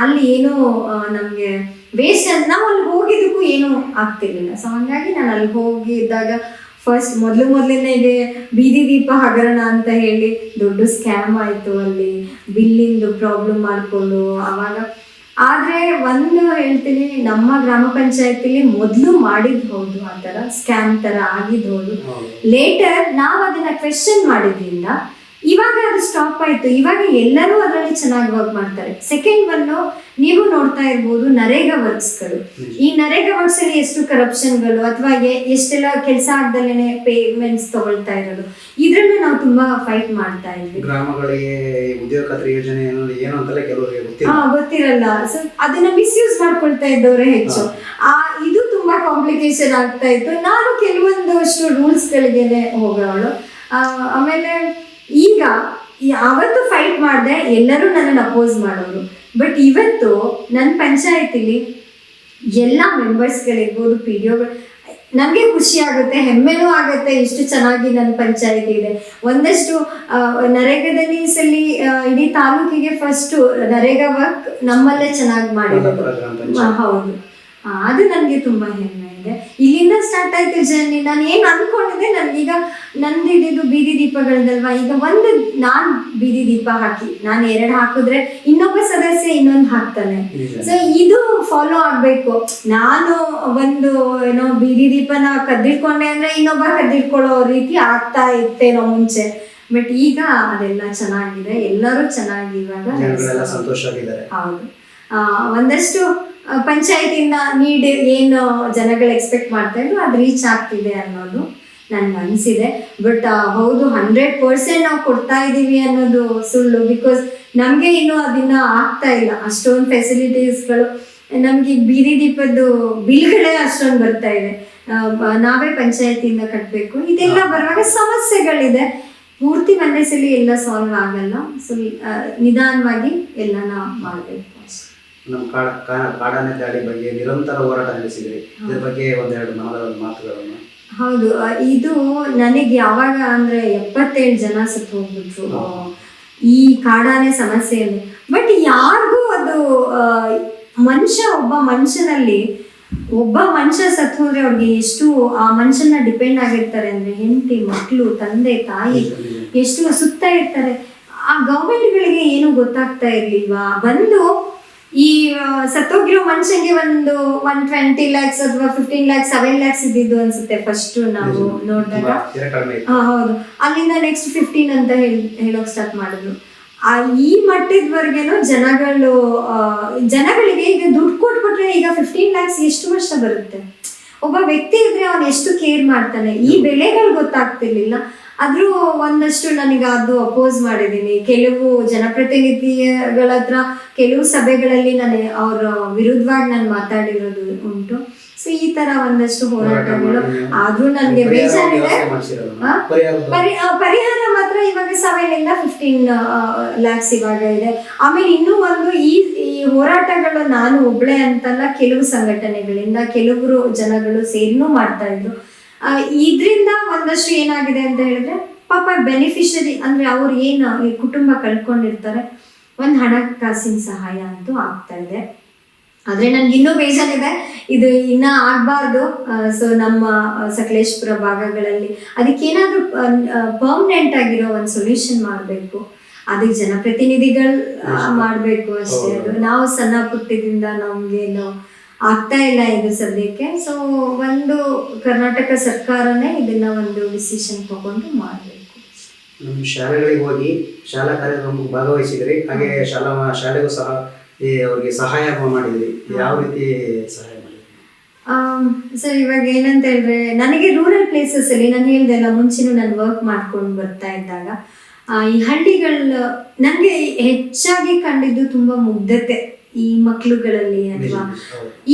ಅಲ್ಲಿ ಏನೋ ನಮಗೆ ವೇಸ್ಟ್ ಅಂತ ನಾವು ಅಲ್ಲಿ ಹೋಗಿದ್ದಕ್ಕೂ ಏನೂ ಆಗ್ತಿರ್ಲಿಲ್ಲ. ಸೊ ಹಂಗಾಗಿ ನಾನು ಅಲ್ಲಿ ಹೋಗಿದ್ದಾಗ ಫಸ್ಟ್ ಮೊದಲಿಗೆ ಬೀದಿ ದೀಪ ಹಗರಣ ಅಂತ ಹೇಳಿ ದೊಡ್ಡ ಸ್ಕ್ಯಾಮ್ ಆಯಿತು. ಅಲ್ಲಿ ಬಿಲ್ಲಿಂದು ಪ್ರಾಬ್ಲಮ್ ಮಾಡಿಕೊಂಡು ಅವಾಗ. ಆದರೆ ಒಂದು ಹೇಳ್ತೀನಿ, ನಮ್ಮ ಗ್ರಾಮ ಪಂಚಾಯತಿಲಿ ಮೊದಲು ಮಾಡಿದ್ದು ಹೌದು, ಆ ಥರ ಸ್ಕ್ಯಾಮ್ ಥರ ಆಗಿದ್ದು ಹೌದು. ಲೇಟರ್ ನಾವು ಅದನ್ನು ಕ್ವೆಶ್ಚನ್ ಮಾಡಿದ್ರಿಂದ ಇವಾಗ ಅದು ಸ್ಟಾಪ್ ಆಯಿತು. ಇವಾಗ ಎಲ್ಲರೂ ಅದರಲ್ಲಿ ಚೆನ್ನಾಗಿ ವರ್ಕ್ ಮಾಡ್ತಾರೆ. ಸೆಕೆಂಡ್ ಒನ್ನು ನೀವು ನೋಡ್ತಾ ಇರ್ಬೋದು, ನರೇಗಾ ವರ್ಕ್ಸ್ಗಳು. ಈ ನರೇಗಾ ವರ್ಕ್ಸ್ ಅಲ್ಲಿ ಎಷ್ಟು ಕರಪ್ಷನ್ಗಳು ಅಥವಾ ಎಷ್ಟೆಲ್ಲ ಕೆಲಸ ಆಗದಲ್ಲೇ ಪೇಮೆಂಟ್ಸ್ ತಗೊಳ್ತಾ ಇರೋದು, ಇದ್ರನ್ನ ನಾವು ತುಂಬಾ ಫೈಟ್ ಮಾಡ್ತಾ ಇದ್ವಿ. ಗ್ರಾಮಗಳಿಗೆ ಉದ್ಯೋಗ ಖಾತ್ರಿ ಯೋಜನೆ ಏನು ಅಂತಲೇ ಕೆಲವರಿಗೆ ಗೊತ್ತಿರಲ್ಲ. ಸೊ ಅದನ್ನ ಮಿಸ್ಯೂಸ್ ಮಾಡ್ಕೊಳ್ತಾ ಇದ್ದವರೇ ಹೆಚ್ಚು. ಇದು ತುಂಬಾ ಕಾಂಪ್ಲಿಕೇಶನ್ ಆಗ್ತಾ ಇತ್ತು. ನಾನು ಕೆಲವೊಂದಷ್ಟು ರೂಲ್ಸ್ ಗಳಿಗೆನೆ ಹೋಗೋಳು. ಆಮೇಲೆ ಈಗ ಅವತ್ತು ಫೈಟ್ ಮಾಡಿದೆ, ಎಲ್ಲರೂ ನನ್ನನ್ನು ಅಪೋಸ್ ಮಾಡೋರು. ಬಟ್ ಇವತ್ತು ನನ್ನ ಪಂಚಾಯತಿಲಿ ಎಲ್ಲ ಮೆಂಬರ್ಸ್ಗಳಿರ್ಬೋದು, ಪಿ ಡಿ ಒಗಳು, ನನಗೆ ಖುಷಿ ಆಗುತ್ತೆ, ಹೆಮ್ಮೆನೂ ಆಗುತ್ತೆ ಇಷ್ಟು ಚೆನ್ನಾಗಿ ನನ್ನ ಪಂಚಾಯತಿ ಇದೆ. ಒಂದಷ್ಟು ನರೇಗಾದಲ್ಲಿ ಸಲಿ ಇಡೀ ತಾಲೂಕಿಗೆ ಫಸ್ಟ್ ನರೇಗಾ ವರ್ಕ್ ನಮ್ಮಲ್ಲೇ ಚೆನ್ನಾಗಿ ಮಾಡಿರೋದು. ಹೌದು, ಅದು ನನಗೆ ತುಂಬ ಹೆಮ್ಮೆ ಇದೆ. ಇಲ್ಲಿಂದ ಸ್ಟಾರ್ಟ್ ಆಯ್ತು ಜರ್ನಿ. ನಾನು ಏನು ಅನ್ಕೊಂಡಿದ್ದೆ, ನನಗೀಗ ನಂದಿದ್ದು ಬೀದಿ ದೀಪಗಳದಲ್ವಾ, ಈಗ ಒಂದು ನಾನು ಬೀದಿ ದೀಪ ಹಾಕಿ ನಾನು 2 ಹಾಕಿದ್ರೆ ಇನ್ನೊಬ್ಬ ಸದಸ್ಯ ಇನ್ನೊಂದು ಹಾಕ್ತಾನೆ. ಸೊ ಇದು ಫಾಲೋ ಆಗ್ಬೇಕು. ನಾನು ಒಂದು ಏನೋ ಬೀದಿ ದೀಪನ ಕದ್ದಿಡ್ಕೊಂಡೆ ಅಂದ್ರೆ ಇನ್ನೊಬ್ಬ ಕದ್ದಿಡ್ಕೊಳ್ಳೋ ರೀತಿ ಆಗ್ತಾ ಇತ್ತೇನೋ ಮುಂಚೆ. ಬಟ್ ಈಗ ಅದೆಲ್ಲ ಚೆನ್ನಾಗಿದೆ, ಎಲ್ಲರೂ ಚೆನ್ನಾಗಿ ಇವಾಗ ಸಂತೋಷವಾಗಿದ್ದಾರೆ. ಹೌದು, ಒಂದಷ್ಟು ಪಂಚಾಯತಿಯಿಂದ ನೀಡ್ ಏನು ಜನಗಳು ಎಕ್ಸ್ಪೆಕ್ಟ್ ಮಾಡ್ತಾ ಇದ್ರು ಅದು ರೀಚ್ ಆಗ್ತಿದೆ ಅನ್ನೋದು ನನ್ಗೆ ಅನಿಸಿದೆ. ಬಟ್ ಹೌದು, 100% ನಾವು ಕೊಡ್ತಾ ಇದ್ದೀವಿ ಅನ್ನೋದು ಸುಳ್ಳು. ಬಿಕಾಸ್ ನಮಗೆ ಇನ್ನೂ ಅದನ್ನ ಆಗ್ತಾ ಇಲ್ಲ. ಅಷ್ಟೊಂದು ಫೆಸಿಲಿಟೀಸ್ಗಳು ನಮ್ಗೆ ಈಗ ಬೀದಿ ದೀಪದ್ದು ಬಿಲ್ಗಳೇ ಅಷ್ಟೊಂದು ಬರ್ತಾ ಇದೆ. ನಾವೇ ಪಂಚಾಯತಿಯಿಂದ ಕಟ್ಟಬೇಕು. ಇದೆಲ್ಲ ಬರುವಾಗ ಸಮಸ್ಯೆಗಳಿದೆ. ಪೂರ್ತಿ ಒಂದೇ ಸಲ ಎಲ್ಲ ಸಾಲ್ವ್ ಆಗಲ್ಲ. ಸೊ ನಿಧಾನವಾಗಿ ಎಲ್ಲನ ಮಾಡಬೇಕು. ನಮ್ಮ ಕಾಡಾನೆ ದಾಳಿ ಬಗ್ಗೆ ನಿರಂತರ ಹೋರಾಟ ನಡೆಸಿದ್ರಿ, ಇದ್ರ ಬಗ್ಗೆ ಒಂದೆರಡು ಮಾತುಗಳನ್ನು. ಹೌದು, ಇದು ನನಗೆ ಯಾವಾಗ ಅಂದ್ರೆ 77 ಜನ ಸತ್ತು ಹೋಗ್ಬಿಟ್ರು ಈ ಕಾಡಾನೆ ಸಮಸ್ಯೆಯಲ್ಲಿ. ಬಟ್ ಯಾರಿಗೂ ಅದು ಒಬ್ಬ ಮನುಷ್ಯ ಸತ್ತು ಹೋದ್ರೆ ಅವ್ರಿಗೆ ಎಷ್ಟು ಆ ಮನುಷ್ಯನ ಡಿಪೆಂಡ್ ಆಗಿರ್ತಾರೆ ಅಂದ್ರೆ ಹೆಂಡತಿ, ಮಕ್ಕಳು, ತಂದೆ, ತಾಯಿ ಎಷ್ಟು ಸುತ್ತ ಇರ್ತಾರೆ. ಆ ಗೌರ್ಮೆಂಟ್ಗಳಿಗೆ ಏನು ಗೊತ್ತಾಗ್ತಾ ಇರ್ಲಿಲ್ವಾ? ಬಂದು ಈ ಸತ್ತೋಗಿರೋ ಮನುಷ್ಯಂಗೆ ಒಂದು 120 lakhs ಅಥವಾ 15 lakhs 7 lakhs ಇದ್ದಿದ್ದು ಅನ್ಸುತ್ತೆ ಫಸ್ಟ್ ನಾವು ನೋಡಿದಾಗ. ಹೌದು, ಅಲ್ಲಿಂದ ನೆಕ್ಸ್ಟ್ 15 ಅಂತ ಹೇಳೋಕ್ ಸ್ಟಾರ್ಟ್ ಮಾಡಿದ್ರು. ಈ ಮಟ್ಟದವರೆಗೇನು ಜನಗಳಿಗೆ ಈಗ ದುಡ್ಡು ಕೊಟ್ಬಿಟ್ರೆ ಈಗ 15 lakhs ಎಷ್ಟು ವರ್ಷ ಬರುತ್ತೆ? ಒಬ್ಬ ವ್ಯಕ್ತಿ ಇದ್ರೆ ಅವನು ಎಷ್ಟು ಕೇರ್ ಮಾಡ್ತಾನೆ. ಈ ಬೆಲೆಗಳು ಗೊತ್ತಾಗ್ತಿರ್ಲಿಲ್ಲ. ಆದ್ರೂ ಒಂದಷ್ಟು ನನಗೆ ಅದು ಅಪೋಸ್ ಮಾಡಿದ್ದೀನಿ. ಕೆಲವು ಜನಪ್ರತಿನಿಧಿಗಳ ಹತ್ರ ಕೆಲವು ಸಭೆಗಳಲ್ಲಿ ನಾನು ಅವ್ರ ವಿರುದ್ಧವಾಗಿ ನಾನು ಮಾತಾಡಿರೋದು ಉಂಟು. ಸೊ ಈ ತರ ಒಂದಷ್ಟು ಹೋರಾಟಗಳು ಆದ್ರೂ ನನಗೆ ಬೇಜಾರಿದೆ. ಪರಿಹಾರ ಮಾತ್ರ ಇವಾಗ 7 to 15 lakhs ಇವಾಗ ಇದೆ. ಆಮೇಲೆ ಇನ್ನೂ ಒಂದು ಈ ಹೋರಾಟಗಳು ನಾನು ಒಬ್ಳೆ ಅಂತಲ್ಲ, ಕೆಲವು ಸಂಘಟನೆಗಳಿಂದ ಕೆಲವರು ಜನಗಳು ಸೇರಿನೂ ಮಾಡ್ತಾ ಇದ್ರು. ಇದರಿಂದ ಒಂದಷ್ಟು ಏನಾಗಿದೆ ಅಂತ ಹೇಳಿದ್ರೆ, ಪಾಪ ಬೆನಿಫಿಷರಿ ಅಂದ್ರೆ ಅವ್ರು ಏನು ಈ ಕುಟುಂಬ ಕಳ್ಕೊಂಡಿರ್ತಾರೆ, ಒಂದು ಹಣಕಾಸಿನ ಸಹಾಯ ಅಂತೂ ಆಗ್ತಾ ಇದೆ. ಆದ್ರೆ ನನ್ಗೆ ಇನ್ನೂ ಬೇಜಾರಿದೆ, ಇದು ಇನ್ನ ಆಗ್ಬಾರ್ದು. ಸೊ ನಮ್ಮ ಸಕಲೇಶ್ಪುರ ಭಾಗಗಳಲ್ಲಿ ಅದಕ್ಕೇನಾದ್ರೂ ಪರ್ಮನೆಂಟ್ ಆಗಿರೋ ಒಂದು ಸೊಲ್ಯೂಷನ್ ಮಾಡಬೇಕು. ಅದಕ್ಕೆ ಜನಪ್ರತಿನಿಧಿಗಳು ಮಾಡಬೇಕು ಅಷ್ಟೇ. ಅದು ನಾವು ಸಣ್ಣ ಪುಟ್ಟದಿಂದ ನಮ್ಗೇನು ಆಗ್ತಾ ಇಲ್ಲ ಇದು ಸದ್ಯಕ್ಕೆ. ಸೊ ಒಂದು ಕರ್ನಾಟಕ ಸರ್ಕಾರನೇ ಇದನ್ನ ಒಂದು ಡಿಸಿಷನ್ ತಗೊಂಡು ಮಾಡಬೇಕು. ನಮ್ಮ ಶಾಲೆಗಳಿಗೆ ಹೋಗಿ ಶಾಲಾ ಕಾರ್ಯಕ್ರಮಕ್ಕೆ ಭಾಗವಹಿಸಿದ್ರಿ, ಹಾಗೆ ಶಾಲೆಗೂ ಸಹ ಅವ್ರಿಗೆ ಸಹಾಯ ಮಾಡಿದ್ರಿ. ಯಾವ ರೀತಿ ಸಹಾಯ ಮಾಡಿದ್ರಿ? ಸರ್ ಇವಾಗ ಏನಂತ ಹೇಳಿದ್ರೆ, ನನಗೆ ರೂರಲ್ ಪ್ಲೇಸಸ್ ಅಲ್ಲಿ ನಾನು ಹೇಳ್ದೆ ಅಲ್ಲ, ಮುಂಚೆನೂ ನಾನು ವರ್ಕ್ ಮಾಡ್ಕೊಂಡು ಬರ್ತಾ ಇದ್ದಾಗ ಈ ಹಳ್ಳಿಗಳ ನನಗೆ ಹೆಚ್ಚಾಗಿ ಕಂಡಿದ್ದು ತುಂಬಾ ಮುಗ್ಧತೆ ಈ ಮಕ್ಳುಗಳಲ್ಲಿ, ಅಥವಾ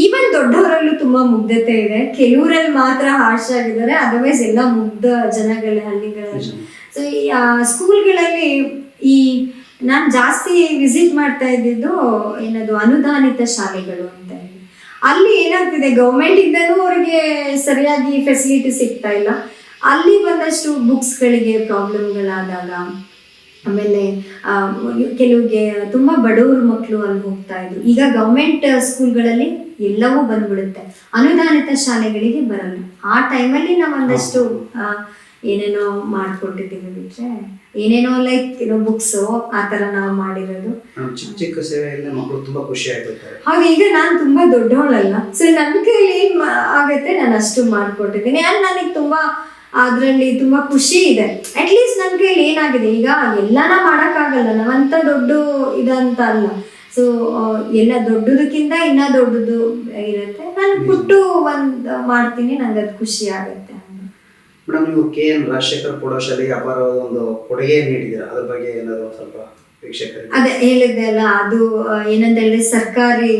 ಈವನ್ ದೊಡ್ಡವರಲ್ಲೂ ತುಂಬಾ ಮುಗ್ಧತೆ ಇದೆ. ಕೆಲವರಲ್ಲಿ ಮಾತ್ರ ಹಾರ್ಷ್ ಆಗಿದ್ದಾರೆ, ಅದರ್ವೈಸ್ ಎಲ್ಲ ಮುಗ್ಧ ಜನಗಳ ಹಳ್ಳಿಗಳಲ್ಲಿ. ಸೊ ಈ ಸ್ಕೂಲ್ಗಳಲ್ಲಿ ಈ ನಾನು ಜಾಸ್ತಿ ವಿಸಿಟ್ ಮಾಡ್ತಾ ಇದ್ದಿದ್ದು ಏನದು ಅನುದಾನಿತ ಶಾಲೆಗಳು ಅಂತ ಹೇಳಿ. ಅಲ್ಲಿ ಏನಾಗ್ತಿದೆ, ಗೌರ್ಮೆಂಟ್ ಇಂದನೂ ಅವ್ರಿಗೆ ಸರಿಯಾಗಿ ಫೆಸಿಲಿಟಿ ಸಿಗ್ತಾ ಇಲ್ಲ. ಅಲ್ಲಿ ಬಂದಷ್ಟು ಬುಕ್ಸ್ಗಳಿಗೆ ಪ್ರಾಬ್ಲಮ್ಗಳಾದಾಗ, ಆಮೇಲೆ ಕೆಲವಿಗೆ ತುಂಬ ಬಡವ್ರ ಮಕ್ಕಳು ಅಲ್ಲಿ ಹೋಗ್ತಾ ಇದ್ರು. ಈಗ ಗೌರ್ಮೆಂಟ್ ಸ್ಕೂಲ್ಗಳಲ್ಲಿ ಎಲ್ಲವೂ ಬಂದ್ಬಿಡುತ್ತೆ, ಅನುದಾನಿತ ಶಾಲೆಗಳಿಗೆ ಬರಲ್ಲ. ಆ ಟೈಮಲ್ಲಿ ನಾವು ಒಂದಷ್ಟು ಏನೇನೋ ಮಾಡ್ಕೊಟ್ಟಿದ್ದೀವಿ ಬಿಟ್ರೆ ಏನೇನೋ ಲೈಕ್ ಬುಕ್ಸು ಆ ಥರ ನಾವು ಮಾಡಿರೋದು. ಚಿಕ್ಕ ಚಿಕ್ಕ ಸೇವೆಯಲ್ಲಿ ಮಕ್ಕಳು ತುಂಬಾ ಖುಷಿ ಆಗ್ಬಿಡ್ತಾರೆ. ಹಾಗೆ ಈಗ ನಾನು ತುಂಬಾ ದೊಡ್ಡವಳಲ್ಲ, ಸೊ ನನ್ನ ಕೈಲಿ ಏನ್ ಆಗತ್ತೆ ನಾನು ಅಷ್ಟು ಮಾಡ್ಕೊಟ್ಟಿದ್ದೀನಿ. ನನಗೆ ತುಂಬಾ ಅದರಲ್ಲಿ ತುಂಬಾ ಖುಷಿ ಇದೆ. ಅಟ್ಲೀಸ್ಟ್ ನನ್ನ ಕೈಲಿ ಏನಾಗಿದೆ, ಈಗ ಎಲ್ಲಾನ ಮಾಡೋಕ್ಕಾಗಲ್ಲ, ನಾವಂತ ದೊಡ್ಡ ಇದಂತ ಅಲ್ಲ. ಸೊ ಎಲ್ಲ ದೊಡ್ಡದಕ್ಕಿಂತ ಇನ್ನ ದೊಡ್ಡದು ಇರುತ್ತೆ. ನಾನು ಪುಟ್ಟು ಒಂದು ಮಾಡ್ತೀನಿ, ನಂಗೆ ಅದು ಖುಷಿ ಆಗುತ್ತೆ. ಮೇಡಮ್, ನೀವು KN ರಾಜಶೇಖರ್ ಪ್ರೌಢಶಾಲೆಗೆ ಅಪಾರವಾದ ಒಂದು ಕೊಡುಗೆ ನೀಡಿದ್ದೀರಾ, ಅದ್ರ ಬಗ್ಗೆ ಏನಾದ್ರು ಸ್ವಲ್ಪ ವೀಕ್ಷಕರಿಗೆ? ಅದೇ ಹೇಳಿದ್ದೆ ಅಲ್ಲ, ಅದು ಏನಂತ ಹೇಳಿದ್ರೆ ಸರ್ಕಾರಿ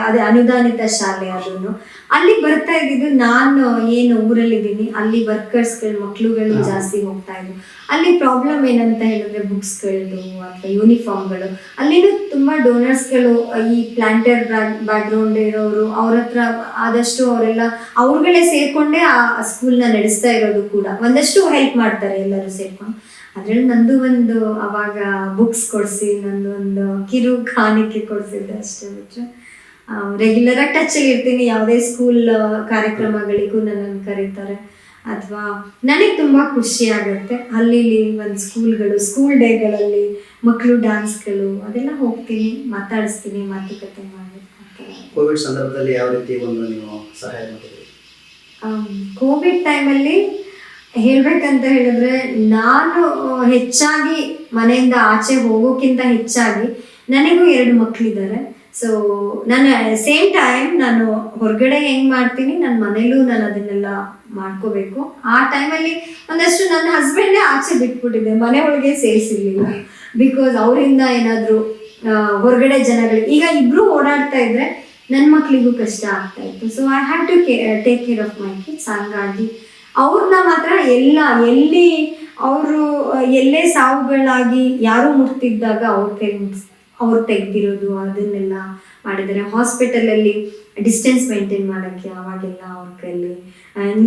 ಅದೇ ಅನುದಾನಿತ ಶಾಲೆ. ಅದನ್ನು ಅಲ್ಲಿ ಬರ್ತಾ ಇದ್ದಿದ್ದು, ನಾನು ಏನು ಊರಲ್ಲಿದ್ದೀನಿ ಅಲ್ಲಿ ವರ್ಕರ್ಸ್ಗಳು ಮಕ್ಳುಗಳು ಜಾಸ್ತಿ ಹೋಗ್ತಾ ಇದ್ವು. ಅಲ್ಲಿ ಪ್ರಾಬ್ಲಮ್ ಏನಂತ ಹೇಳಿದ್ರೆ ಬುಕ್ಸ್ಗಳದ್ದು ಅಥವಾ ಯೂನಿಫಾರ್ಮ್ಗಳು. ಅಲ್ಲಿನೂ ತುಂಬ ಡೋನರ್ಸ್ಗಳು, ಈ ಪ್ಲಾಂಟರ್ ಬ್ಯಾಕ್ಗ್ರೌಂಡ್ ಇರೋರು, ಅವ್ರ ಹತ್ರ ಆದಷ್ಟು ಅವರೆಲ್ಲ ಅವ್ರುಗಳೇ ಸೇರ್ಕೊಂಡೇ ಆ ಸ್ಕೂಲ್ನ ನಡೆಸ್ತಾ ಇರೋದು ಕೂಡ. ಒಂದಷ್ಟು ಹೆಲ್ಪ್ ಮಾಡ್ತಾರೆ ಎಲ್ಲರೂ ಸೇರ್ಕೊಂಡು. ಅದ್ರಲ್ಲಿ ನಂದು ಒಂದು ಅವಾಗ ಬುಕ್ಸ್ ಕೊಡಿಸಿ ನಂದು ಒಂದು ಕಿರು ಕಾಣಿಕೆ ಕೊಡಿಸಿದ್ದೆ ಅಷ್ಟೇ. ಬಿಟ್ಟರೆ ರೆಗ್ಯುಲರ್ ಆಗಿ ಟಚಲ್ಲಿ ಇರ್ತೀನಿ. ಯಾವುದೇ ಸ್ಕೂಲ್ ಕಾರ್ಯಕ್ರಮಗಳಿಗೂ ನನ್ನನ್ನು ಕರೀತಾರೆ, ಅಥವಾ ನನಗೆ ತುಂಬ ಖುಷಿ ಆಗುತ್ತೆ. ಅಲ್ಲಿ ಒಂದು ಸ್ಕೂಲ್ ಡೇಗಳಲ್ಲಿ ಮಕ್ಕಳು ಡ್ಯಾನ್ಸ್ಗಳು ಅದೆಲ್ಲ ಹೋಗ್ತೀನಿ, ಮಾತಾಡಿಸ್ತೀನಿ, ಮಾತುಕತೆ ಮಾಡಿ. ಕೋವಿಡ್ ಸಂದರ್ಭದಲ್ಲಿ ಯಾವ ರೀತಿ ಒಂದು ನೀವು ಸಹಾಯ ಮಾಡಿದ್ರಿ? ಕೋವಿಡ್ ಟೈಮಲ್ಲಿ ಹೇಳ್ಬೇಕಂತ ಹೇಳಿದ್ರೆ, ನಾನು ಹೆಚ್ಚಾಗಿ ಮನೆಯಿಂದ ಆಚೆ ಹೋಗೋಕ್ಕಿಂತ ಹೆಚ್ಚಾಗಿ ನನಗೂ 2 ಮಕ್ಕಳಿದ್ದಾರೆ. ಸೊ ನಾನು ಸೇಮ್ ಟೈಮ್ ನಾನು ಹೊರಗಡೆ ಹೆಂಗೆ ಮಾಡ್ತೀನಿ, ನನ್ನ ಮನೇಲೂ ನಾನು ಅದನ್ನೆಲ್ಲ ಮಾಡ್ಕೋಬೇಕು. ಆ ಟೈಮಲ್ಲಿ ಒಂದಷ್ಟು ನನ್ನ ಹಸ್ಬೆಂಡೇ ಆಚೆ ಬಿಟ್ಬಿಟ್ಟಿದ್ದೆ, ಮನೆ ಒಳಗೆ ಸೇರಿಸಿರ್ಲಿಲ್ಲ. ಬಿಕಾಸ್ ಅವರಿಂದ ಏನಾದರೂ ಹೊರಗಡೆ ಜನಗಳಿಗೆ, ಈಗ ಇಬ್ಬರು ಓಡಾಡ್ತಾ ಇದ್ರೆ ನನ್ನ ಮಕ್ಕಳಿಗೂ ಕಷ್ಟ ಆಗ್ತಾ ಇತ್ತು. So I have to take care of my kids. ಹಂಗಾಗಿ ಅವ್ರನ್ನ ಮಾತ್ರ ಎಲ್ಲಿ ಅವರು ಎಲ್ಲೇ ಸಾವುಗಳಾಗಿ ಯಾರು ಮುಟ್ತಿದ್ದಾಗ ಅವ್ರು ತೆಗ್ದಿರೋದು ಅದನ್ನೆಲ್ಲ ಮಾಡಿದ್ದಾರೆ. ಹಾಸ್ಪಿಟಲಲ್ಲಿ ಡಿಸ್ಟೆನ್ಸ್ ಮೇಂಟೈನ್ ಮಾಡೋಕ್ಕೆ ಅವಾಗೆಲ್ಲ ಅವ್ರ ಕೈಲಿ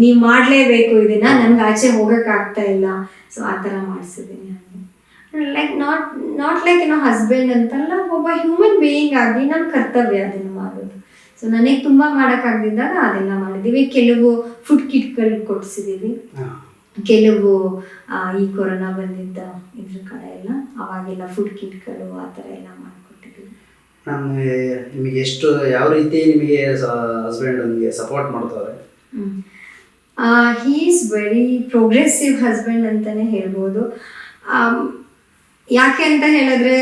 ನೀವು ಮಾಡಲೇಬೇಕು ಇದನ್ನ, ನನ್ಗೆ ಆಚೆ ಹೋಗೋಕ್ಕಾಗ್ತಾ ಇಲ್ಲ. ಸೊ ಆ ಥರ ಮಾಡಿಸಿದ್ದೀನಿ. ಲೈಕ್ ನಾಟ್ ಲೈಕ್ ಹಸ್ಬೆಂಡ್ ಅಂತಲ್ಲ, ಒಬ್ಬ ಹ್ಯೂಮನ್ ಬೀಯಿಂಗ್ ಆಗಿ ನನ್ನ ಕರ್ತವ್ಯ ಅದನ್ನು ಮಾಡೋದು. ಸೊ ನನಗೆ ತುಂಬ ಮಾಡೋಕ್ಕಾಗದಿದ್ದಾಗ ಅದೆಲ್ಲ ಮಾಡಿದ್ದೀವಿ. ಕೆಲವು ಫುಡ್ ಕಿಟ್ಗಳು ಕೊಡಿಸಿದ್ದೀವಿ, ಕೆಲವು ಈ ಕೊರೋನಾ ಬಂದಿದ್ದ ಇದ್ರ ಕಡೆ ಎಲ್ಲ ಅವಾಗೆಲ್ಲ ಫುಡ್ ಕಿಟ್ಗಳು ಆ ಥರ ಎಲ್ಲ ಮಾಡಿಕೊಟ್ಟಿದ್ದೀವಿ. ನಿಮಗೆ ಎಷ್ಟು ಯಾವ ರೀತಿ ನಿಮಗೆ ಹಸ್ಬೆಂಡ್ ನಿಮಗೆ ಸಪೋರ್ಟ್ ಮಾಡ್ತಾರೆ? He is very progressive husband ಅಂತಲೇ ಹೇಳ್ಬೋದು. ಯಾಕೆ ಅಂತ ಹೇಳಿದ್ರೆ,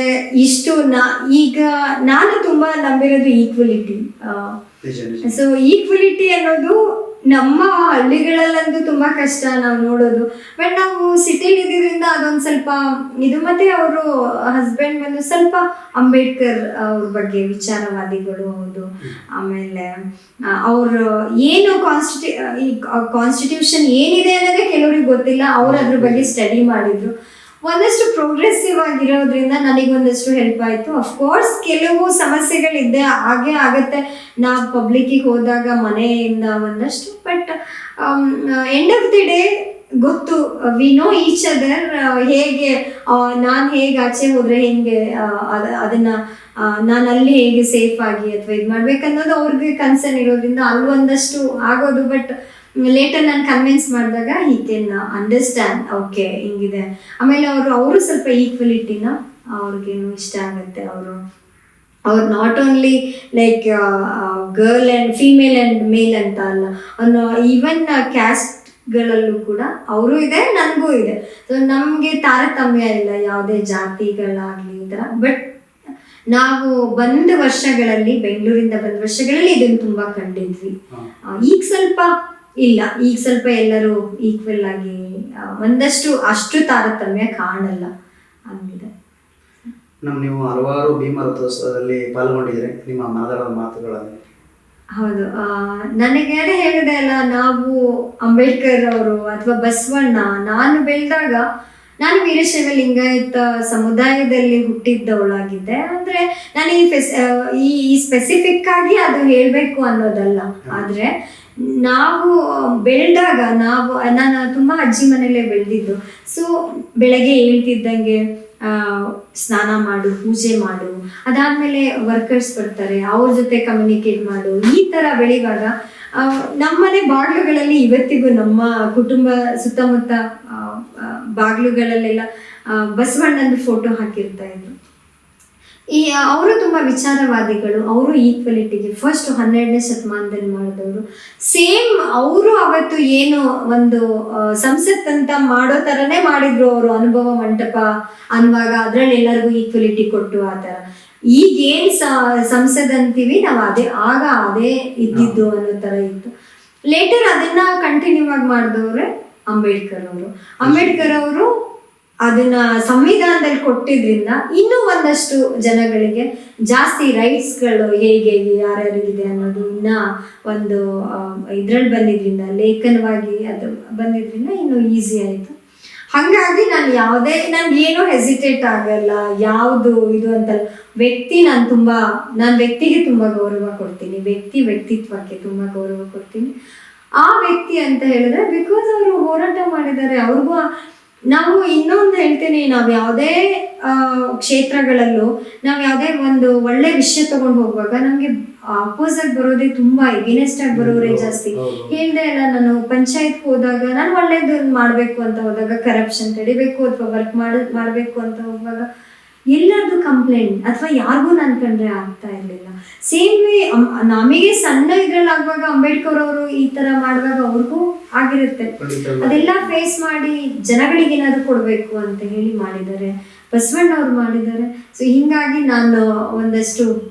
ಈಗ ನಾನು ತುಂಬ ನಂಬಿರೋದು ಈಕ್ವಲಿಟಿ. ಸೊ ಈಕ್ವಲಿಟಿ ಅನ್ನೋದು ನಮ್ಮ ಹಳ್ಳಿಗಳಲ್ಲಂತೂ ತುಂಬಾ ಕಷ್ಟ ನಾವು ನೋಡೋದು. ಬಟ್ ನಾವು ಸಿಟಿಲಿ ಇದ್ದಿದ್ರಿಂದ ಅದೊಂದು ಸ್ವಲ್ಪ ಇದು. ಮತ್ತೆ ಅವರು ಹಸ್ಬೆಂಡ್ ಬಂದು ಸ್ವಲ್ಪ ಅಂಬೇಡ್ಕರ್ ಅವ್ರ ಬಗ್ಗೆ ವಿಚಾರವಾದಿಗಳು ಹೌದು. ಆಮೇಲೆ ಅವರು ಏನು ಕಾನ್ಸ್ಟಿಟ್ಯೂಷನ್ ಏನಿದೆ ಅನ್ನೋದೇ ಕೆಲವ್ರಿಗೆ ಗೊತ್ತಿಲ್ಲ, ಅವ್ರು ಅದ್ರ ಬಗ್ಗೆ ಸ್ಟಡಿ ಮಾಡಿದ್ರು. ಒಂದಷ್ಟು ಪ್ರೋಗ್ರೆಸಿವ್ ಆಗಿರೋದ್ರಿಂದ ನನಗೊಂದಷ್ಟು ಹೆಲ್ಪ್ ಆಯಿತು. ಅಫ್ಕೋರ್ಸ್ ಕೆಲವು ಸಮಸ್ಯೆಗಳಿದ್ದೆ, ಹಾಗೆ ಆಗುತ್ತೆ ನಾವು ಪಬ್ಲಿಕ್ಕಿಗೆ ಹೋದಾಗ ಮನೆಯಿಂದ ಒಂದಷ್ಟು. But end of the day ಗೊತ್ತು, ವಿ ನೋ ಈಚ್ ಅದರ್, ಹೇಗೆ ನಾನು ಹೇಗೆ ಆಚೆ ಹೋದ್ರೆ ಹೆಂಗೆ ಅದನ್ನ ನಾನು ಅಲ್ಲಿ ಹೇಗೆ ಸೇಫ್ ಆಗಿ ಅಥವಾ ಇದು ಮಾಡ್ಬೇಕನ್ನೋದು ಅವ್ರಿಗೆ ಕನ್ಸರ್ನ್ ಇರೋದ್ರಿಂದ ಅಲ್ಲಿ ಒಂದಷ್ಟು ಆಗೋದು. ಬಟ್ ಲೇಟರ್ ನಾನು ಕನ್ವಿನ್ಸ್ ಮಾಡಿದಾಗ ಹಿ ಕ್ಯಾನ್ ಅಂಡರ್ಸ್ಟ್ಯಾಂಡ್, ಓಕೆ ಹಿಂಗಿದೆ. ಆಮೇಲೆ ಅವರು ಸ್ವಲ್ಪ ಈಕ್ವಲಿಟಿನ ಅವ್ರಿಗೇನು ಇಷ್ಟ ಆಗುತ್ತೆ. ಅವ್ರು not only like girl and female and male ಅಂತ ಅಲ್ಲ, ಈವನ್ ಕ್ಯಾಸ್ಟ್ಗಳಲ್ಲೂ ಕೂಡ ಅವರು ಇದೆ, ನನಗೂ ಇದೆ. ಸೊ ನಮಗೆ ತಾರತಮ್ಯ ಇಲ್ಲ ಯಾವುದೇ ಜಾತಿಗಳಾಗಲಿ ಈ ಥರ. ಬಟ್ ನಾವು ಬೆಂಗಳೂರಿಂದ ಬಂದ ವರ್ಷಗಳಲ್ಲಿ ಇದನ್ನು ತುಂಬ ಕಂಡಿದ್ವಿ. ಈಗ ಸ್ವಲ್ಪ ಇಲ್ಲ, ಈಗ ಸ್ವಲ್ಪ ಎಲ್ಲರೂ ಈಕ್ವಲ್ ಆಗಿ ಒಂದಷ್ಟು ಅಷ್ಟು ತಾರತಮ್ಯ ಕಾಣಲ್ಲ ಹಂಗಿದೆ. ನೀವು ಹಲವಾರು ಭೀಮ ರಥೋತ್ಸವದಲ್ಲಿ ಪಾಲ್ಗೊಂಡಿದ್ದೀರಿ, ನಿಮ್ಮ ಮನದಾಳದ ಮಾತುಗಳಲ್ಲಿ. ಹೌದು, ನನಗೆ ಹೇಳಿದೆ ಅಲ್ಲ, ನಾವು ಅಂಬೇಡ್ಕರ್ ಅವರು ಅಥವಾ ಬಸವಣ್ಣ, ನಾನು ಬೆಳೆದಾಗ ನಾನು ವೀರಶೈವ ಲಿಂಗಾಯತ ಸಮುದಾಯದಲ್ಲಿ ಹುಟ್ಟಿದ್ದವಳಾಗಿದ್ದೆ. ಅಂದರೆ ನಾನು ಈ ಸ್ಪೆಸಿಫಿಕ್ ಆಗಿ ಅದು ಹೇಳಬೇಕು ಅನ್ನೋದಲ್ಲ, ಆದರೆ ನಾವು ಬೆಳೆದಾಗ ನಾನು ತುಂಬ ಅಜ್ಜಿ ಮನೆಯಲ್ಲೇ ಬೆಳೆದಿದ್ದು. ಸೊ ಬೆಳಗ್ಗೆ ಹೇಳ್ತಿದ್ದಂಗೆ ಸ್ನಾನ ಮಾಡು, ಪೂಜೆ ಮಾಡು, ಅದಾದಮೇಲೆ ವರ್ಕರ್ಸ್ ಬರ್ತಾರೆ, ಅವ್ರ ಜೊತೆ ಕಮ್ಯುನಿಕೇಟ್ ಮಾಡು, ಈ ಥರ ಬೆಳೆಯುವಾಗ ನಮ್ಮನೆ ಬಾಗಿಲುಗಳಲ್ಲಿ ಇವತ್ತಿಗೂ ನಮ್ಮ ಕುಟುಂಬ ಸುತ್ತಮುತ್ತ ಬಾಗಿಲುಗಳಲ್ಲೆಲ್ಲ ಬಸವಣ್ಣನ ಫೋಟೋ ಹಾಕಿರ್ತಾ ಇದ್ರು. ಅವರು ತುಂಬ ವಿಚಾರವಾದಿಗಳು, ಅವರು ಈಕ್ವಲಿಟಿಗೆ ಫಸ್ಟ್ 12ನೇ ಶತಮಾನದಲ್ಲಿ ಮಾಡಿದವರು. ಸೇಮ್ ಅವರು ಅವತ್ತು ಏನು ಒಂದು ಸಂಸತ್ ಅಂತ ಮಾಡೋ ಥರನೇ ಮಾಡಿದ್ರು ಅವರು, ಅನುಭವ ಮಂಟಪ ಅನ್ನುವಾಗ ಅದರಲ್ಲಿ ಎಲ್ಲರಿಗೂ ಈಕ್ವಲಿಟಿ ಕೊಟ್ಟು ಆ ಥರ. ಈಗೇನು ಸಂಸದ್ ಅಂತೀವಿ ನಾವು ಅದೇ ಇದ್ದಿದ್ದು ಅನ್ನೋ ಥರ ಇತ್ತು. ಲೇಟರ್ ಅದನ್ನ ಕಂಟಿನ್ಯೂ ಆಗಿ ಮಾಡಿದವ್ರೆ ಅಂಬೇಡ್ಕರ್ ಅವರು ಅದನ್ನ ಸಂವಿಧಾನದಲ್ಲಿ ಕೊಟ್ಟಿದ್ರಿಂದ ಇನ್ನೂ ಒಂದಷ್ಟು ಜನಗಳಿಗೆ ಜಾಸ್ತಿ ರೈಟ್ಸ್ಗಳು ಹೇಗೆ ಯಾರ್ಯಾರಿಗಿದೆ ಅನ್ನೋದು ಇನ್ನ ಒಂದು ಇದ್ರಲ್ಲಿ ಬಂದಿದ್ರಿಂದ, ಲೇಖನವಾಗಿ ಅದು ಬಂದಿದ್ರಿಂದ ಇನ್ನೂ ಈಸಿ ಆಯಿತು. ಹಾಗಾಗಿ ನನಗೇನೋ ಹೆಸಿಟೇಟ್ ಆಗಲ್ಲ, ಯಾವುದು ಇದು ಅಂತಲ್ಲ. ನಾನು ವ್ಯಕ್ತಿಗೆ ತುಂಬ ಗೌರವ ಕೊಡ್ತೀನಿ, ವ್ಯಕ್ತಿತ್ವಕ್ಕೆ ತುಂಬ ಗೌರವ ಕೊಡ್ತೀನಿ. ಆ ವ್ಯಕ್ತಿ ಅಂತ ಹೇಳಿದ್ರೆ ಬಿಕಾಸ್ ಅವರು ಹೋರಾಟ ಮಾಡಿದ್ದಾರೆ. ಅವ್ರಿಗೂ ನಾವು ಇನ್ನೊಂದು ಹೇಳ್ತೀನಿ, ನಾವು ಯಾವುದೇ ಕ್ಷೇತ್ರಗಳಲ್ಲೂ ನಾವು ಯಾವುದೇ ಒಂದು ಒಳ್ಳೆ ವಿಷಯ ತಗೊಂಡು ಹೋಗುವಾಗ ನಮಗೆ ಅಪೋಸಿಟ್ ಬರೋದೇ ತುಂಬ, ಎಗೇನೆಸ್ಟ್ ಆಗಿ ಬರೋರೇ ಜಾಸ್ತಿ. ಹೇಳ್ದೆ ಅಲ್ಲ, ನಾನು ಪಂಚಾಯತ್ಗೆ ಹೋದಾಗ ನಾನು ಒಳ್ಳೇದು ಮಾಡಬೇಕು ಅಂತ ಹೋದಾಗ ಕರಪ್ಷನ್ ತಡಿಬೇಕು ಅಥವಾ ವರ್ಕ್ ಮಾಡಬೇಕು ಅಂತ ಹೋಗುವಾಗ ಎಲ್ಲರದು ಕಂಪ್ಲೇಂಟ್ ಅಥವಾ ಯಾರಿಗೂ ನಾನು ಕಂಡ್ರೆ ಆಗ್ತಾ ಇರಲಿಲ್ಲ. ಸೇಮ್ ವೇ ನಮಗೆ ಸಣ್ಣ ಇದ್ರಲ್ಲಾಗುವಾಗ ಅಂಬೇಡ್ಕರ್ ಅವರು ಈ ಥರ ಮಾಡುವಾಗ ಅವ್ರಿಗೂ ಆಗಿರುತ್ತೆ. ಅದೆಲ್ಲ ಫೇಸ್ ಮಾಡಿ ಜನಗಳಿಗೆ ಏನಾದರೂ ಕೊಡಬೇಕು ಅಂತ ಹೇಳಿ ಮಾಡಿದ್ದಾರೆ, ಬಸವಣ್ಣ ಅವ್ರು ಮಾಡಿದ್ದಾರೆ. ಸೊ ಹೀಗಾಗಿ ನಾನು ಒಂದಷ್ಟು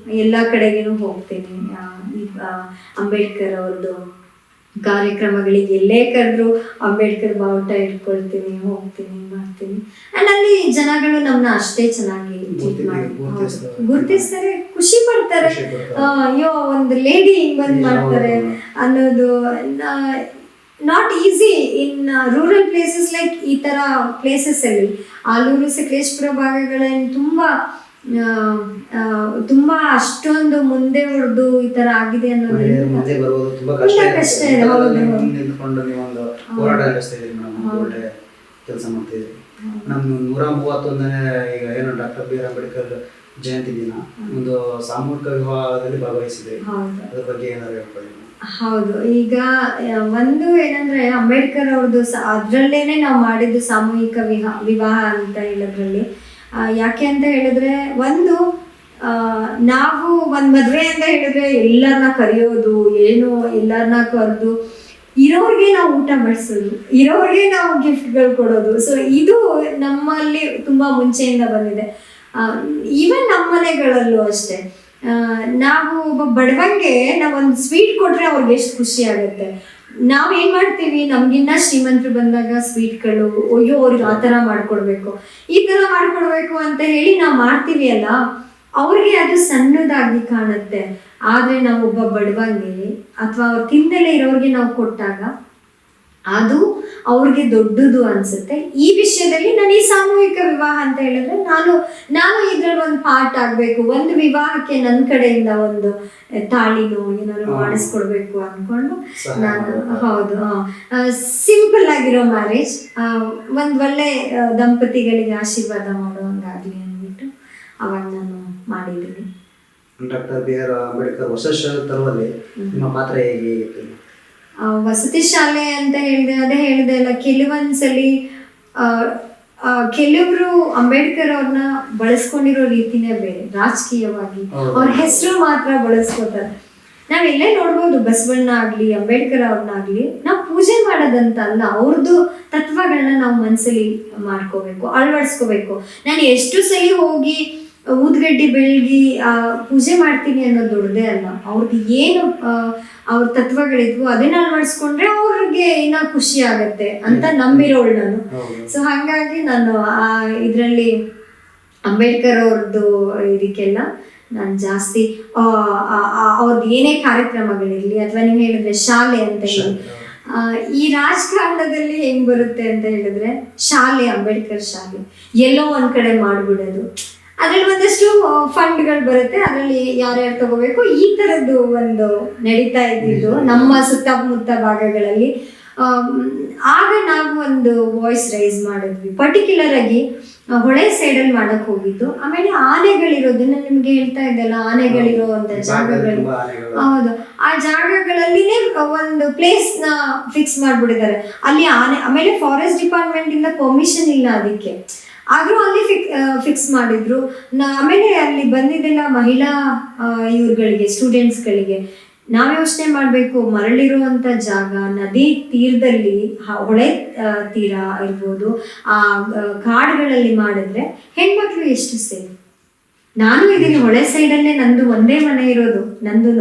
ಎಲ್ಲ ಕಡೆಗೇನು ಹೋಗ್ತೀನಿ. ಅಂಬೇಡ್ಕರ್ ಅವ್ರದ್ದು ಕಾರ್ಯಕ್ರಮಗಳಿಗೆ ಎಲ್ಲೇ ಕರೆದ್ರು ಅಂಬೇಡ್ಕರ್ ಬಾವುಟ ಇಟ್ಕೊಳ್ತೀನಿ, ಹೋಗ್ತೀನಿ, ಮಾಡ್ತೀನಿ. ಅಂಡ್ ಅಲ್ಲಿ ಜನಗಳು ನಮ್ಮನ್ನ ಅಷ್ಟೇ ಚೆನ್ನಾಗಿ ಗುರುತಿಸ್ತಾರೆ, ಖುಷಿ ಪಡ್ತಾರೆ. ಅಯ್ಯೋ ಒಂದು ಲೇಡಿ ಹಿಂಗ್ ಬಂದ್ ಮಾಡ್ತಾರೆ ಅನ್ನೋದು not easy in rural places like ಈ ತರ ಪ್ಲೇಸಸ್ ಅಲ್ಲಿ. ಆಲೂರು ಸಕಲೇಶ್ಪುರ ಭಾಗಗಳಲ್ಲಿ ತುಂಬಾ ಅಷ್ಟೊಂದು ಮುಂದೆ ಹೊಡೆದು ಈ ತರ ಆಗಿದೆ ಅನ್ನೋದು ತುಂಬಾ ಕಷ್ಟ ಇದೆ. ಕೆಲಸ ಮಾಡ್ತಿದ್ವಿ. ನಮ್ಮ 131ನೇ ಈಗ ಏನು doctor B R Ambedkar Jayanti ದಿನ ಒಂದು ಸಾಮೂಹಿಕ ವಿವಾಹದಲ್ಲಿ ಭಾಗವಹಿಸಿದೆ. ಅದ್ರ ಬಗ್ಗೆ ಏನಾದ್ರು ಹೇಳ್ಕೊಳ್ಳಿ. ಹೌದು, ಈಗ ಒಂದು ಏನಂದ್ರೆ ಅಂಬೇಡ್ಕರ್ ಅವ್ರದ್ದು ಅದ್ರಲ್ಲೇನೆ ನಾವು ಮಾಡಿದ್ದು ಸಾಮೂಹಿಕ ವಿವಾಹ ಅಂತ ಹೇಳೋದ್ರಲ್ಲಿ. ಯಾಕೆ ಅಂತ ಹೇಳಿದ್ರೆ, ಒಂದು ನಾವು ಒಂದು ಮದುವೆ ಅಂತ ಹೇಳಿದ್ರೆ ಎಲ್ಲರನ್ನ ಕರೆಯೋದು, ಏನು ಎಲ್ಲರನ್ನ ಕರೆದು ಇರೋರಿಗೆ ನಾವು ಊಟ ಬಡಿಸೋದು, ಇರೋರಿಗೆ ನಾವು ಗಿಫ್ಟ್ಗಳು ಕೊಡೋದು. ಸೊ ಇದು ನಮ್ಮಲ್ಲಿ ತುಂಬಾ ಮುಂಚೆಯಿಂದ ಬಂದಿದೆ. ಈವನ್ ನಮ್ಮ ಮನೆಗಳಲ್ಲೂ ಅಷ್ಟೇ. ನಾವು ಒಬ್ಬ ಬಡವಂಗೆ ನಾವೊಂದು ಸ್ವೀಟ್ ಕೊಟ್ರೆ ಅವ್ರಿಗೆ ಎಷ್ಟು ಖುಷಿ ಆಗುತ್ತೆ. ನಾವೇನ್ ಮಾಡ್ತೀವಿ, ನಮ್ಗಿನ್ನ ಶ್ರೀಮಂತರು ಬಂದಾಗ ಸ್ವೀಟ್ಗಳು, ಅಯ್ಯೋ ಅವ್ರಿಗೆ ಆ ಥರ ಮಾಡ್ಕೊಡ್ಬೇಕು, ಈ ಥರ ಮಾಡ್ಕೊಡ್ಬೇಕು ಅಂತ ಹೇಳಿ ನಾವು ಮಾಡ್ತೀವಿ ಅಲ್ಲ, ಅವ್ರಿಗೆ ಅದು ಸಣ್ಣದಾಗಿ ಕಾಣುತ್ತೆ. ಆದ್ರೆ ನಾವು ಒಬ್ಬ ಬಡವಂಗೆ ಅಥವಾ ಅವ್ರು ತಿಂದಲೇ ಇರೋರಿಗೆ ನಾವು ಕೊಟ್ಟಾಗ ಅದು ಅವ್ರಿಗೆ ದೊಡ್ಡದು ಅನ್ಸುತ್ತೆ. ಈ ವಿಷಯದಲ್ಲಿ ನಾನು ಈ ಸಾಮೂಹಿಕ ವಿವಾಹ ಅಂತ ಹೇಳಿದ್ರೆ ನಾನು ಇದ್ರಲ್ಲಿ ಒಂದು ಪಾರ್ಟ್ ಆಗ್ಬೇಕು, ಒಂದು ವಿವಾಹಕ್ಕೆ ನನ್ನ ಕಡೆಯಿಂದ ಒಂದು ತಾಳಿನೋ ಏನಾದ್ರು ಮಾಡಿಸ್ಕೊಡ್ಬೇಕು ಅನ್ಕೊಂಡು ನಾನು, ಹೌದು, ಸಿಂಪಲ್ ಆಗಿರೋ ಮ್ಯಾರೇಜ್, ಒಂದ್ ಒಳ್ಳೆ ದಂಪತಿಗಳಿಗೆ ಆಶೀರ್ವಾದ ಮಾಡೋಂಗಾಗ್ಲಿ ಅಂದ್ಬಿಟ್ಟು ಅವಾಗ ನಾನು ಮಾಡಿದ್ದೀನಿ. ಡಾಕ್ಟರ್ BR ಅಂಬೇಡ್ಕರ್ ವಸತಿ ತರುವಲ್ಲಿ ನಿಮ್ಮ ಪಾತ್ರ ಹೇಗೆ ಇತ್ತು? ವಸತಿ ಶಾಲೆ ಅಂತ ಹೇಳಿದೆ ಅಲ್ಲ, ಕೆಲವೊಂದ್ಸಲಿ ಕೆಲವರು ಅಂಬೇಡ್ಕರ್ ಅವ್ರನ್ನ ಬಳಸ್ಕೊಂಡಿರೋ ರೀತಿನೇ ಬೇರೆ, ರಾಜಕೀಯವಾಗಿ ಅವ್ರ ಹೆಸರು ಮಾತ್ರ ಬಳಸ್ಕೋತಾರೆ. ನಾವೆಲ್ಲೇ ನೋಡ್ಬೋದು, ಬಸವಣ್ಣ ಆಗ್ಲಿ ಅಂಬೇಡ್ಕರ್ ಅವ್ರನ್ನಾಗ್ಲಿ ನಾವು ಪೂಜೆ ಮಾಡೋದಂತ ಅಲ್ಲ, ಅವ್ರದ್ದು ತತ್ವಗಳನ್ನ ನಾವು ಮನಸ್ಸಲ್ಲಿ ಮಾಡ್ಕೋಬೇಕು, ಅಳವಡಿಸ್ಕೋಬೇಕು. ನಾನು ಎಷ್ಟು ಸಲ ಹೋಗಿ ಊದ್ಗಡ್ಡಿ ಬೆಳಗಿ ಪೂಜೆ ಮಾಡ್ತೀನಿ ಅನ್ನೋದು ದೊಡ್ಡದೇ ಅಲ್ಲ, ಅವ್ರಿಗೆ ಏನು ಅವ್ರ ತತ್ವಗಳಿದ್ವು ಅದನ್ನ ಅಳವಡಿಸ್ಕೊಂಡ್ರೆ ಅವ್ರಿಗೆ ಇನ್ನ ಖುಷಿ ಆಗತ್ತೆ ಅಂತ ನಂಬಿರೋಳು ನಾನು. ಸೊ ಹಾಗಾಗಿ ನಾನು ಇದರಲ್ಲಿ ಅಂಬೇಡ್ಕರ್ ಅವ್ರದ್ದು ಇದಕ್ಕೆಲ್ಲ ನಾನು ಜಾಸ್ತಿ ಅವ್ರದ್ದು ಏನೇ ಕಾರ್ಯಕ್ರಮಗಳಿರ್ಲಿ, ಅಥವಾ ನೀವು ಹೇಳಿದ್ರೆ ಶಾಲೆ ಅಂತ ಹೇಳಿ, ಈ ರಾಜಕಾರಣದಲ್ಲಿ ಹೆಂಗ್ ಬರುತ್ತೆ ಅಂತ ಹೇಳಿದ್ರೆ, ಶಾಲೆ ಅಂಬೇಡ್ಕರ್ ಶಾಲೆ ಎಲ್ಲೋ ಒಂದ್ ಕಡೆ ಮಾಡ್ಬಿಡೋದು, ಅದ್ರಲ್ಲಿ ಒಂದಷ್ಟು ಫಂಡ್ಗಳು ಬರುತ್ತೆ, ಅದರಲ್ಲಿ ಯಾರ್ಯಾರು ತಗೋಬೇಕು, ಈ ತರದ್ದು ಒಂದು ನಡೀತಾ ಇದ್ದಿದ್ದು ನಮ್ಮ ಸುತ್ತಮುತ್ತ ಭಾಗಗಳಲ್ಲಿ. ಆಗ ನಾವು ಒಂದು ವಾಯ್ಸ್ ರೈಸ್ ಮಾಡಿದ್ವಿ, ಪರ್ಟಿಕ್ಯುಲರ್ ಆಗಿ ಹೊಳೆ ಸೈಡಲ್ಲಿ ಮಾಡಕ್ ಹೋಗಿದ್ದು. ಆಮೇಲೆ ಆನೆಗಳಿರೋದನ್ನ ನಿಮ್ಗೆ ಹೇಳ್ತಾ ಇದ್ದಲ್ಲ, ಆನೆಗಳಿರೋ ಅಂತ ಜಾಗಗಳು, ಹೌದು, ಆ ಜಾಗಗಳಲ್ಲಿನೇ ಒಂದು ಪ್ಲೇಸ್ ನ ಫಿಕ್ಸ್ ಮಾಡ್ಬಿಟ್ಟಿದ್ದಾರೆ. ಅಲ್ಲಿ ಆನೆ, ಆಮೇಲೆ ಫಾರೆಸ್ಟ್ ಡಿಪಾರ್ಟ್ಮೆಂಟ್ ಇಂದ ಪರ್ಮಿಷನ್ ಇಲ್ಲ ಅದಕ್ಕೆ, ಆದ್ರೂ ಅಲ್ಲಿ ಫಿಕ್ಸ್ ಮಾಡಿದ್ರು. ಆಮೇಲೆ ಅಲ್ಲಿ ಬಂದಿದ್ದೆಲ್ಲ ಮಹಿಳಾ ಇವ್ರುಗಳಿಗೆ, ಸ್ಟೂಡೆಂಟ್ಸ್ಗಳಿಗೆ. ನಾವ್ ಯೋಚನೆ ಮಾಡ್ಬೇಕು, ಮರಳಿರುವಂತ ಜಾಗ, ನದಿ ತೀರದಲ್ಲಿ, ಹೊಳೆ ತೀರ ಇರ್ಬೋದು, ಆ ಕಾಡುಗಳಲ್ಲಿ ಮಾಡಿದ್ರೆ ಹೆಣ್ಮಕ್ಳು ಎಷ್ಟು ಸೇಫ್. ನಾನು ಇದೀನಿ ಹೊಳೆ ಸೈಡಲ್ಲೇ, ನಂದು ಒಂದೇ ಮನೆ ಇರೋದು, ನಂದು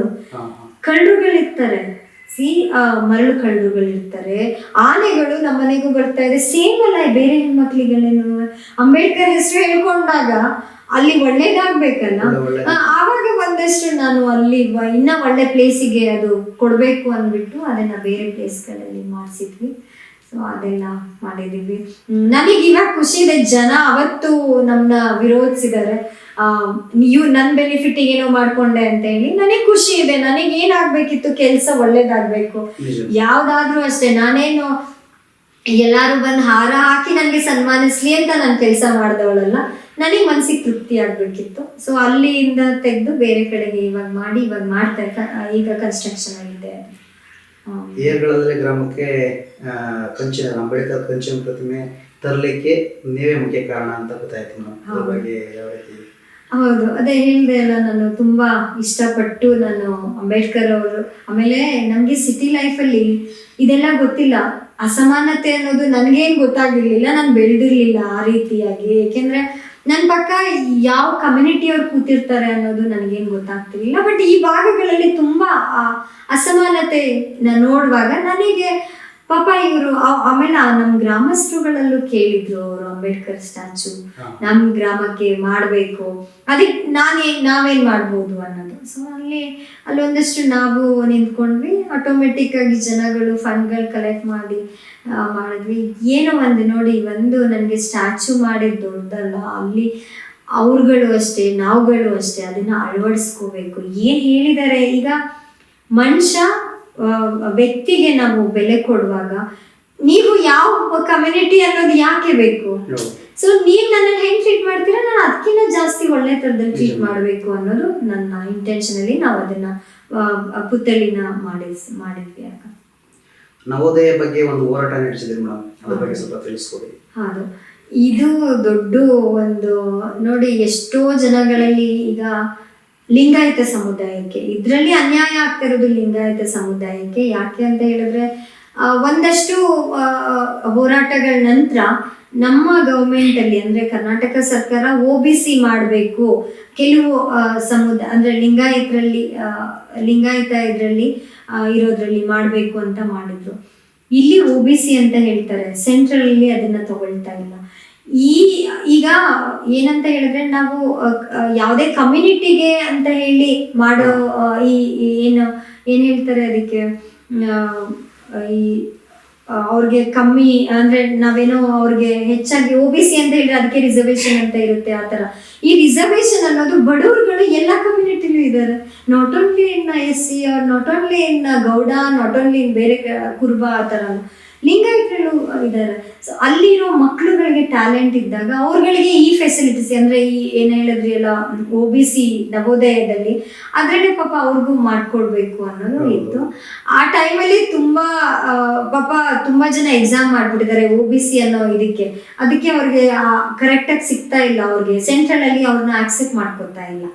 ಕಳ್ಳರುಗಳಿರ್ತಾರೆ, ಮರಳು ಕಳ್ಳರುಗಳಿರ್ತಾರೆ, ಆನೆಗಳು ನಮ್ಮ ಮನೆಗೂ ಬರ್ತಾ ಇದೆ. ಸೇಮ್ ಅಲ್ಲ ಬೇರೆ ಹೆಣ್ಮಕ್ಳಿಗಳೇನು, ಅಂಬೇಡ್ಕರ್ ಹೆಸರು ಹೇಳ್ಕೊಂಡಾಗ ಅಲ್ಲಿ ಒಳ್ಳೇದಾಗ್ಬೇಕಲ್ಲ, ಆವಾಗ ಒಂದಷ್ಟು ನಾನು ಅಲ್ಲಿ ಇನ್ನ ಒಳ್ಳೆ ಪ್ಲೇಸಿಗೆ ಅದು ಕೊಡ್ಬೇಕು ಅಂದ್ಬಿಟ್ಟು ಅದನ್ನ ಬೇರೆ ಪ್ಲೇಸ್ಗಳಲ್ಲಿ ಮಾಡಿಸಿದ್ವಿ. ಸೊ ಅದೆಲ್ಲ ಮಾಡಿದೀವಿ. ನನಗೆ ಇವಾಗ ಖುಷಿ ಇದೆ, ಜನ ಅವತ್ತು ನಮ್ಮನ್ನ ವಿರೋಧಿಸಿದ್ದಾರೆ, ನನ್ ಬೆನಿಫಿಟ್ ಏನೋ ಮಾಡ್ಕೊಂಡೆ ಅಂತ ಹೇಳಿ. ನನಗೆ ಖುಷಿ ಇದೆ, ನನಗೆ ಏನಾಗ್ಬೇಕಿತ್ತು, ಕೆಲ್ಸ ಒಳ್ಳೇದಾಗ್ಬೇಕು. ಯಾವ್ದಾದ್ರೂ ಅಷ್ಟೇ, ನಾನೇನು ಎಲ್ಲಾರು ಬಂದು ಹಾರ ಹಾಕಿ ನನ್ಗೆ ಸನ್ಮಾನಿಸ್ಲಿ ಅಂತ ನಾನು ಕೆಲಸ ಮಾಡ್ದವಳಲ್ಲ, ನನಗೆ ಮನ್ಸಿಗೆ ತೃಪ್ತಿ ಆಗ್ಬೇಕಿತ್ತು. ಸೊ ಅಲ್ಲಿಂದ ತೆಗೆದು ಬೇರೆ ಕಡೆಗೆ ಇವಾಗ ಮಾಡ್ತಾ ಈಗ ಕನ್ಸ್ಟ್ರಕ್ಷನ್ ಆಗಿದೆ. ಏರ್ಗಳಲ್ಲೇ ಗ್ರಾಮಕ್ಕೆ ಅಂಬೇಡ್ಕರ್ ಕಂಚಿನ ಪ್ರತಿಮೆ ತರಲಿಕ್ಕೆ ನೀವೇ ಮುಖ್ಯ ಕಾರಣ ಅಂತ ಗೊತ್ತಾಯ್ತು. ಹೌದು, ಅದೇ ಹೇಳಿದೆ ಅಲ್ಲ, ನಾನು ತುಂಬಾ ಇಷ್ಟಪಟ್ಟು ನಾನು ಅಂಬೇಡ್ಕರ್ ಅವರು. ಆಮೇಲೆ ನಮ್ಗೆ ಸಿಟಿ ಲೈಫಲ್ಲಿ ಇದೆಲ್ಲ ಗೊತ್ತಿಲ್ಲ, ಅಸಮಾನತೆ ಅನ್ನೋದು ನನ್ಗೇನ್ ಗೊತ್ತಾಗಿರ್ಲಿಲ್ಲ, ನಾನು ಬೆಳೆದಿರ್ಲಿಲ್ಲ ಆ ರೀತಿಯಾಗಿ. ಏಕೆಂದ್ರೆ ನನ್ನ ಪಕ್ಕ ಯಾವ ಕಮ್ಯುನಿಟಿ ಅವ್ರು ಕೂತಿರ್ತಾರೆ ಅನ್ನೋದು ನನಗೇನು ಗೊತ್ತಾಗ್ತಿರ್ಲಿಲ್ಲ. ಬಟ್ ಈ ಭಾಗಗಳಲ್ಲಿ ತುಂಬಾ ಅಸಮಾನತೆ ನೋಡುವಾಗ ನನಗೆ ಪಾಪ ಇವರು, ಆಮೇಲೆ ನಮ್ಮ ಗ್ರಾಮಸ್ಥರುಗಳಲ್ಲೂ ಕೇಳಿದ್ರು ಅವರು, ಅಂಬೇಡ್ಕರ್ ಸ್ಟ್ಯಾಚು ನಮ್ಮ ಗ್ರಾಮಕ್ಕೆ ಮಾಡಬೇಕು, ಅದಕ್ಕೆ ನಾವೇನ್ ಮಾಡ್ಬೋದು ಅನ್ನೋದು. ಸೊ ಅಲ್ಲಿ ಒಂದಷ್ಟು ನಾವು ನಿಂತ್ಕೊಂಡ್ವಿ. ಆಟೋಮೆಟಿಕ್ ಆಗಿ ಜನಗಳು ಫಂಡ್ಗಳು ಕಲೆಕ್ಟ್ ಮಾಡಿದ್ವಿ. ಏನೋ ಒಂದು ನೋಡಿ, ಒಂದು ನನಗೆ ಸ್ಟ್ಯಾಚು ಮಾಡಿದ್ ದೊಡ್ಡದಲ್ಲ, ಅಲ್ಲಿ ಅವ್ರುಗಳು ಅಷ್ಟೇ, ನಾವುಗಳು ಅಷ್ಟೇ, ಅದನ್ನ ಅಳವಡಿಸ್ಕೋಬೇಕು. ಏನ್ ಹೇಳಿದ್ದಾರೆ ಈಗ, ಮನುಷ್ಯ ವ್ಯಕ್ತಿಗೆ ನಾವು ಬೆಲೆ ಕೊಡುವಾಗ ನೀವು ಯಾವ ಕಮ್ಯುನಿಟಿ ಅನ್ನೋದು ಯಾಕೆ ಬೇಕು. ಸೊ ನೀವ್ ನನ್ನ ಹೆಂಗ್ ಟ್ರೀಟ್ ಮಾಡ್ತೀರಾ, ನಾನು ಅದಕ್ಕಿಂತ ಜಾಸ್ತಿ ಒಳ್ಳೆ ತರದಲ್ಲಿ ಟ್ರೀಟ್ ಮಾಡ್ಬೇಕು ಅನ್ನೋದು ನನ್ನ ಇಂಟೆನ್ಷನ್ ಅಲ್ಲಿ ನಾವು ಅದನ್ನ ಪುತ್ಥಳಿನ ಮಾಡಿದ್ವಿ. ಆಗ ನವೋದಯ ಬಗ್ಗೆ ಒಂದು ಹೋರಾಟ ನಡೆಸಿದ್ರಿ ಮೇಡಮ್, ಅದ್ರ ಬಗ್ಗೆ ಸ್ವಲ್ಪ ತಿಳಿಸ್ಕೊಡಿ. ಹೌದು, ಇದು ದೊಡ್ಡ ಒಂದು ನೋಡಿ, ಎಷ್ಟೋ ಜನಗಳಲ್ಲಿ ಈಗ ಲಿಂಗಾಯತ ಸಮುದಾಯಕ್ಕೆ ಇದರಲ್ಲಿ ಅನ್ಯಾಯ ಆಗ್ತಾ ಇರೋದು. ಲಿಂಗಾಯತ ಸಮುದಾಯಕ್ಕೆ ಯಾಕೆ ಅಂತ ಹೇಳಿದ್ರೆ, ಒಂದಷ್ಟು ಹೋರಾಟಗಳ ನಂತರ ನಮ್ಮ ಗವರ್ಮೆಂಟ್ ಅಲ್ಲಿ, ಅಂದ್ರೆ ಕರ್ನಾಟಕ ಸರ್ಕಾರ OBC ಮಾಡಬೇಕು, ಕೆಲವು ಸಮುದಾಯ ಅಂದ್ರೆ ಲಿಂಗಾಯತ ಇದರಲ್ಲಿ ಇರೋದ್ರಲ್ಲಿ ಮಾಡಬೇಕು ಅಂತ ಮಾಡಿದ್ರು. ಇಲ್ಲಿ OBC ಅಂತ ಹೇಳ್ತಾರೆ, ಸೆಂಟ್ರಲ್ ಅಲ್ಲಿ ಅದನ್ನ ತಗೊಳ್ತಾ ಇಲ್ಲ. ಈಗ ಏನಂತ ಹೇಳಿದ್ರೆ, ನಾವು ಯಾವುದೇ ಕಮ್ಯುನಿಟಿಗೆ ಅಂತ ಹೇಳಿ ಮಾಡೋ ಏನ್ ಹೇಳ್ತಾರೆ ಅದಕ್ಕೆ, ಈ ಅವ್ರಿಗೆ ಕಮ್ಮಿ ಅಂದ್ರೆ ನಾವೇನೋ ಅವ್ರಿಗೆ ಹೆಚ್ಚಾಗಿ OBC ಅಂತ ಹೇಳಿದ್ರೆ ಅದಕ್ಕೆ ರಿಸರ್ವೇಶನ್ ಅಂತ ಇರುತ್ತೆ ಆ ಥರ. ಈ ರಿಸರ್ವೇಶನ್ ಅನ್ನೋದು ಬಡವರುಗಳು ಎಲ್ಲ ಕಮ್ಯುನಿಟಿಲೂ ಇದ್ದಾರೆ, not only in SC or not only in Gowda, not only in ಬೇರೆ ಕುರುಬ, ಆ ಥರ ಲಿಂಗಾಯತರು ಇದ್ದಾರೆ. ಸೊ ಅಲ್ಲಿರೋ ಮಕ್ಳುಗಳಿಗೆ ಟ್ಯಾಲೆಂಟ್ ಇದ್ದಾಗ ಅವ್ರಗಳಿಗೆ ಈ ಫೆಸಿಲಿಟೀಸ್ ಅಂದರೆ ಈ ಏನು ಹೇಳಿದ್ರಿ ಎಲ್ಲ OBC ನವೋದಯದಲ್ಲಿ ಅದರಲ್ಲಿ ಪಾಪ ಅವ್ರಿಗೂ ಮಾಡ್ಕೊಡ್ಬೇಕು ಅನ್ನೋದು ಇತ್ತು. ಆ ಟೈಮಲ್ಲಿ ಪಾಪ ತುಂಬ ಜನ ಎಕ್ಸಾಮ್ ಮಾಡಿಬಿಟ್ಟಿದ್ದಾರೆ OBC ಅನ್ನೋ ಅದಕ್ಕೆ ಅವ್ರಿಗೆ ಕರೆಕ್ಟಾಗಿ ಸಿಗ್ತಾ ಇಲ್ಲ, ಅವ್ರಿಗೆ ಸೆಂಟ್ರಲಲ್ಲಿ ಅವ್ರನ್ನ ಆಕ್ಸೆಪ್ಟ್ ಮಾಡ್ಕೊತಾ ಇಲ್ಲ.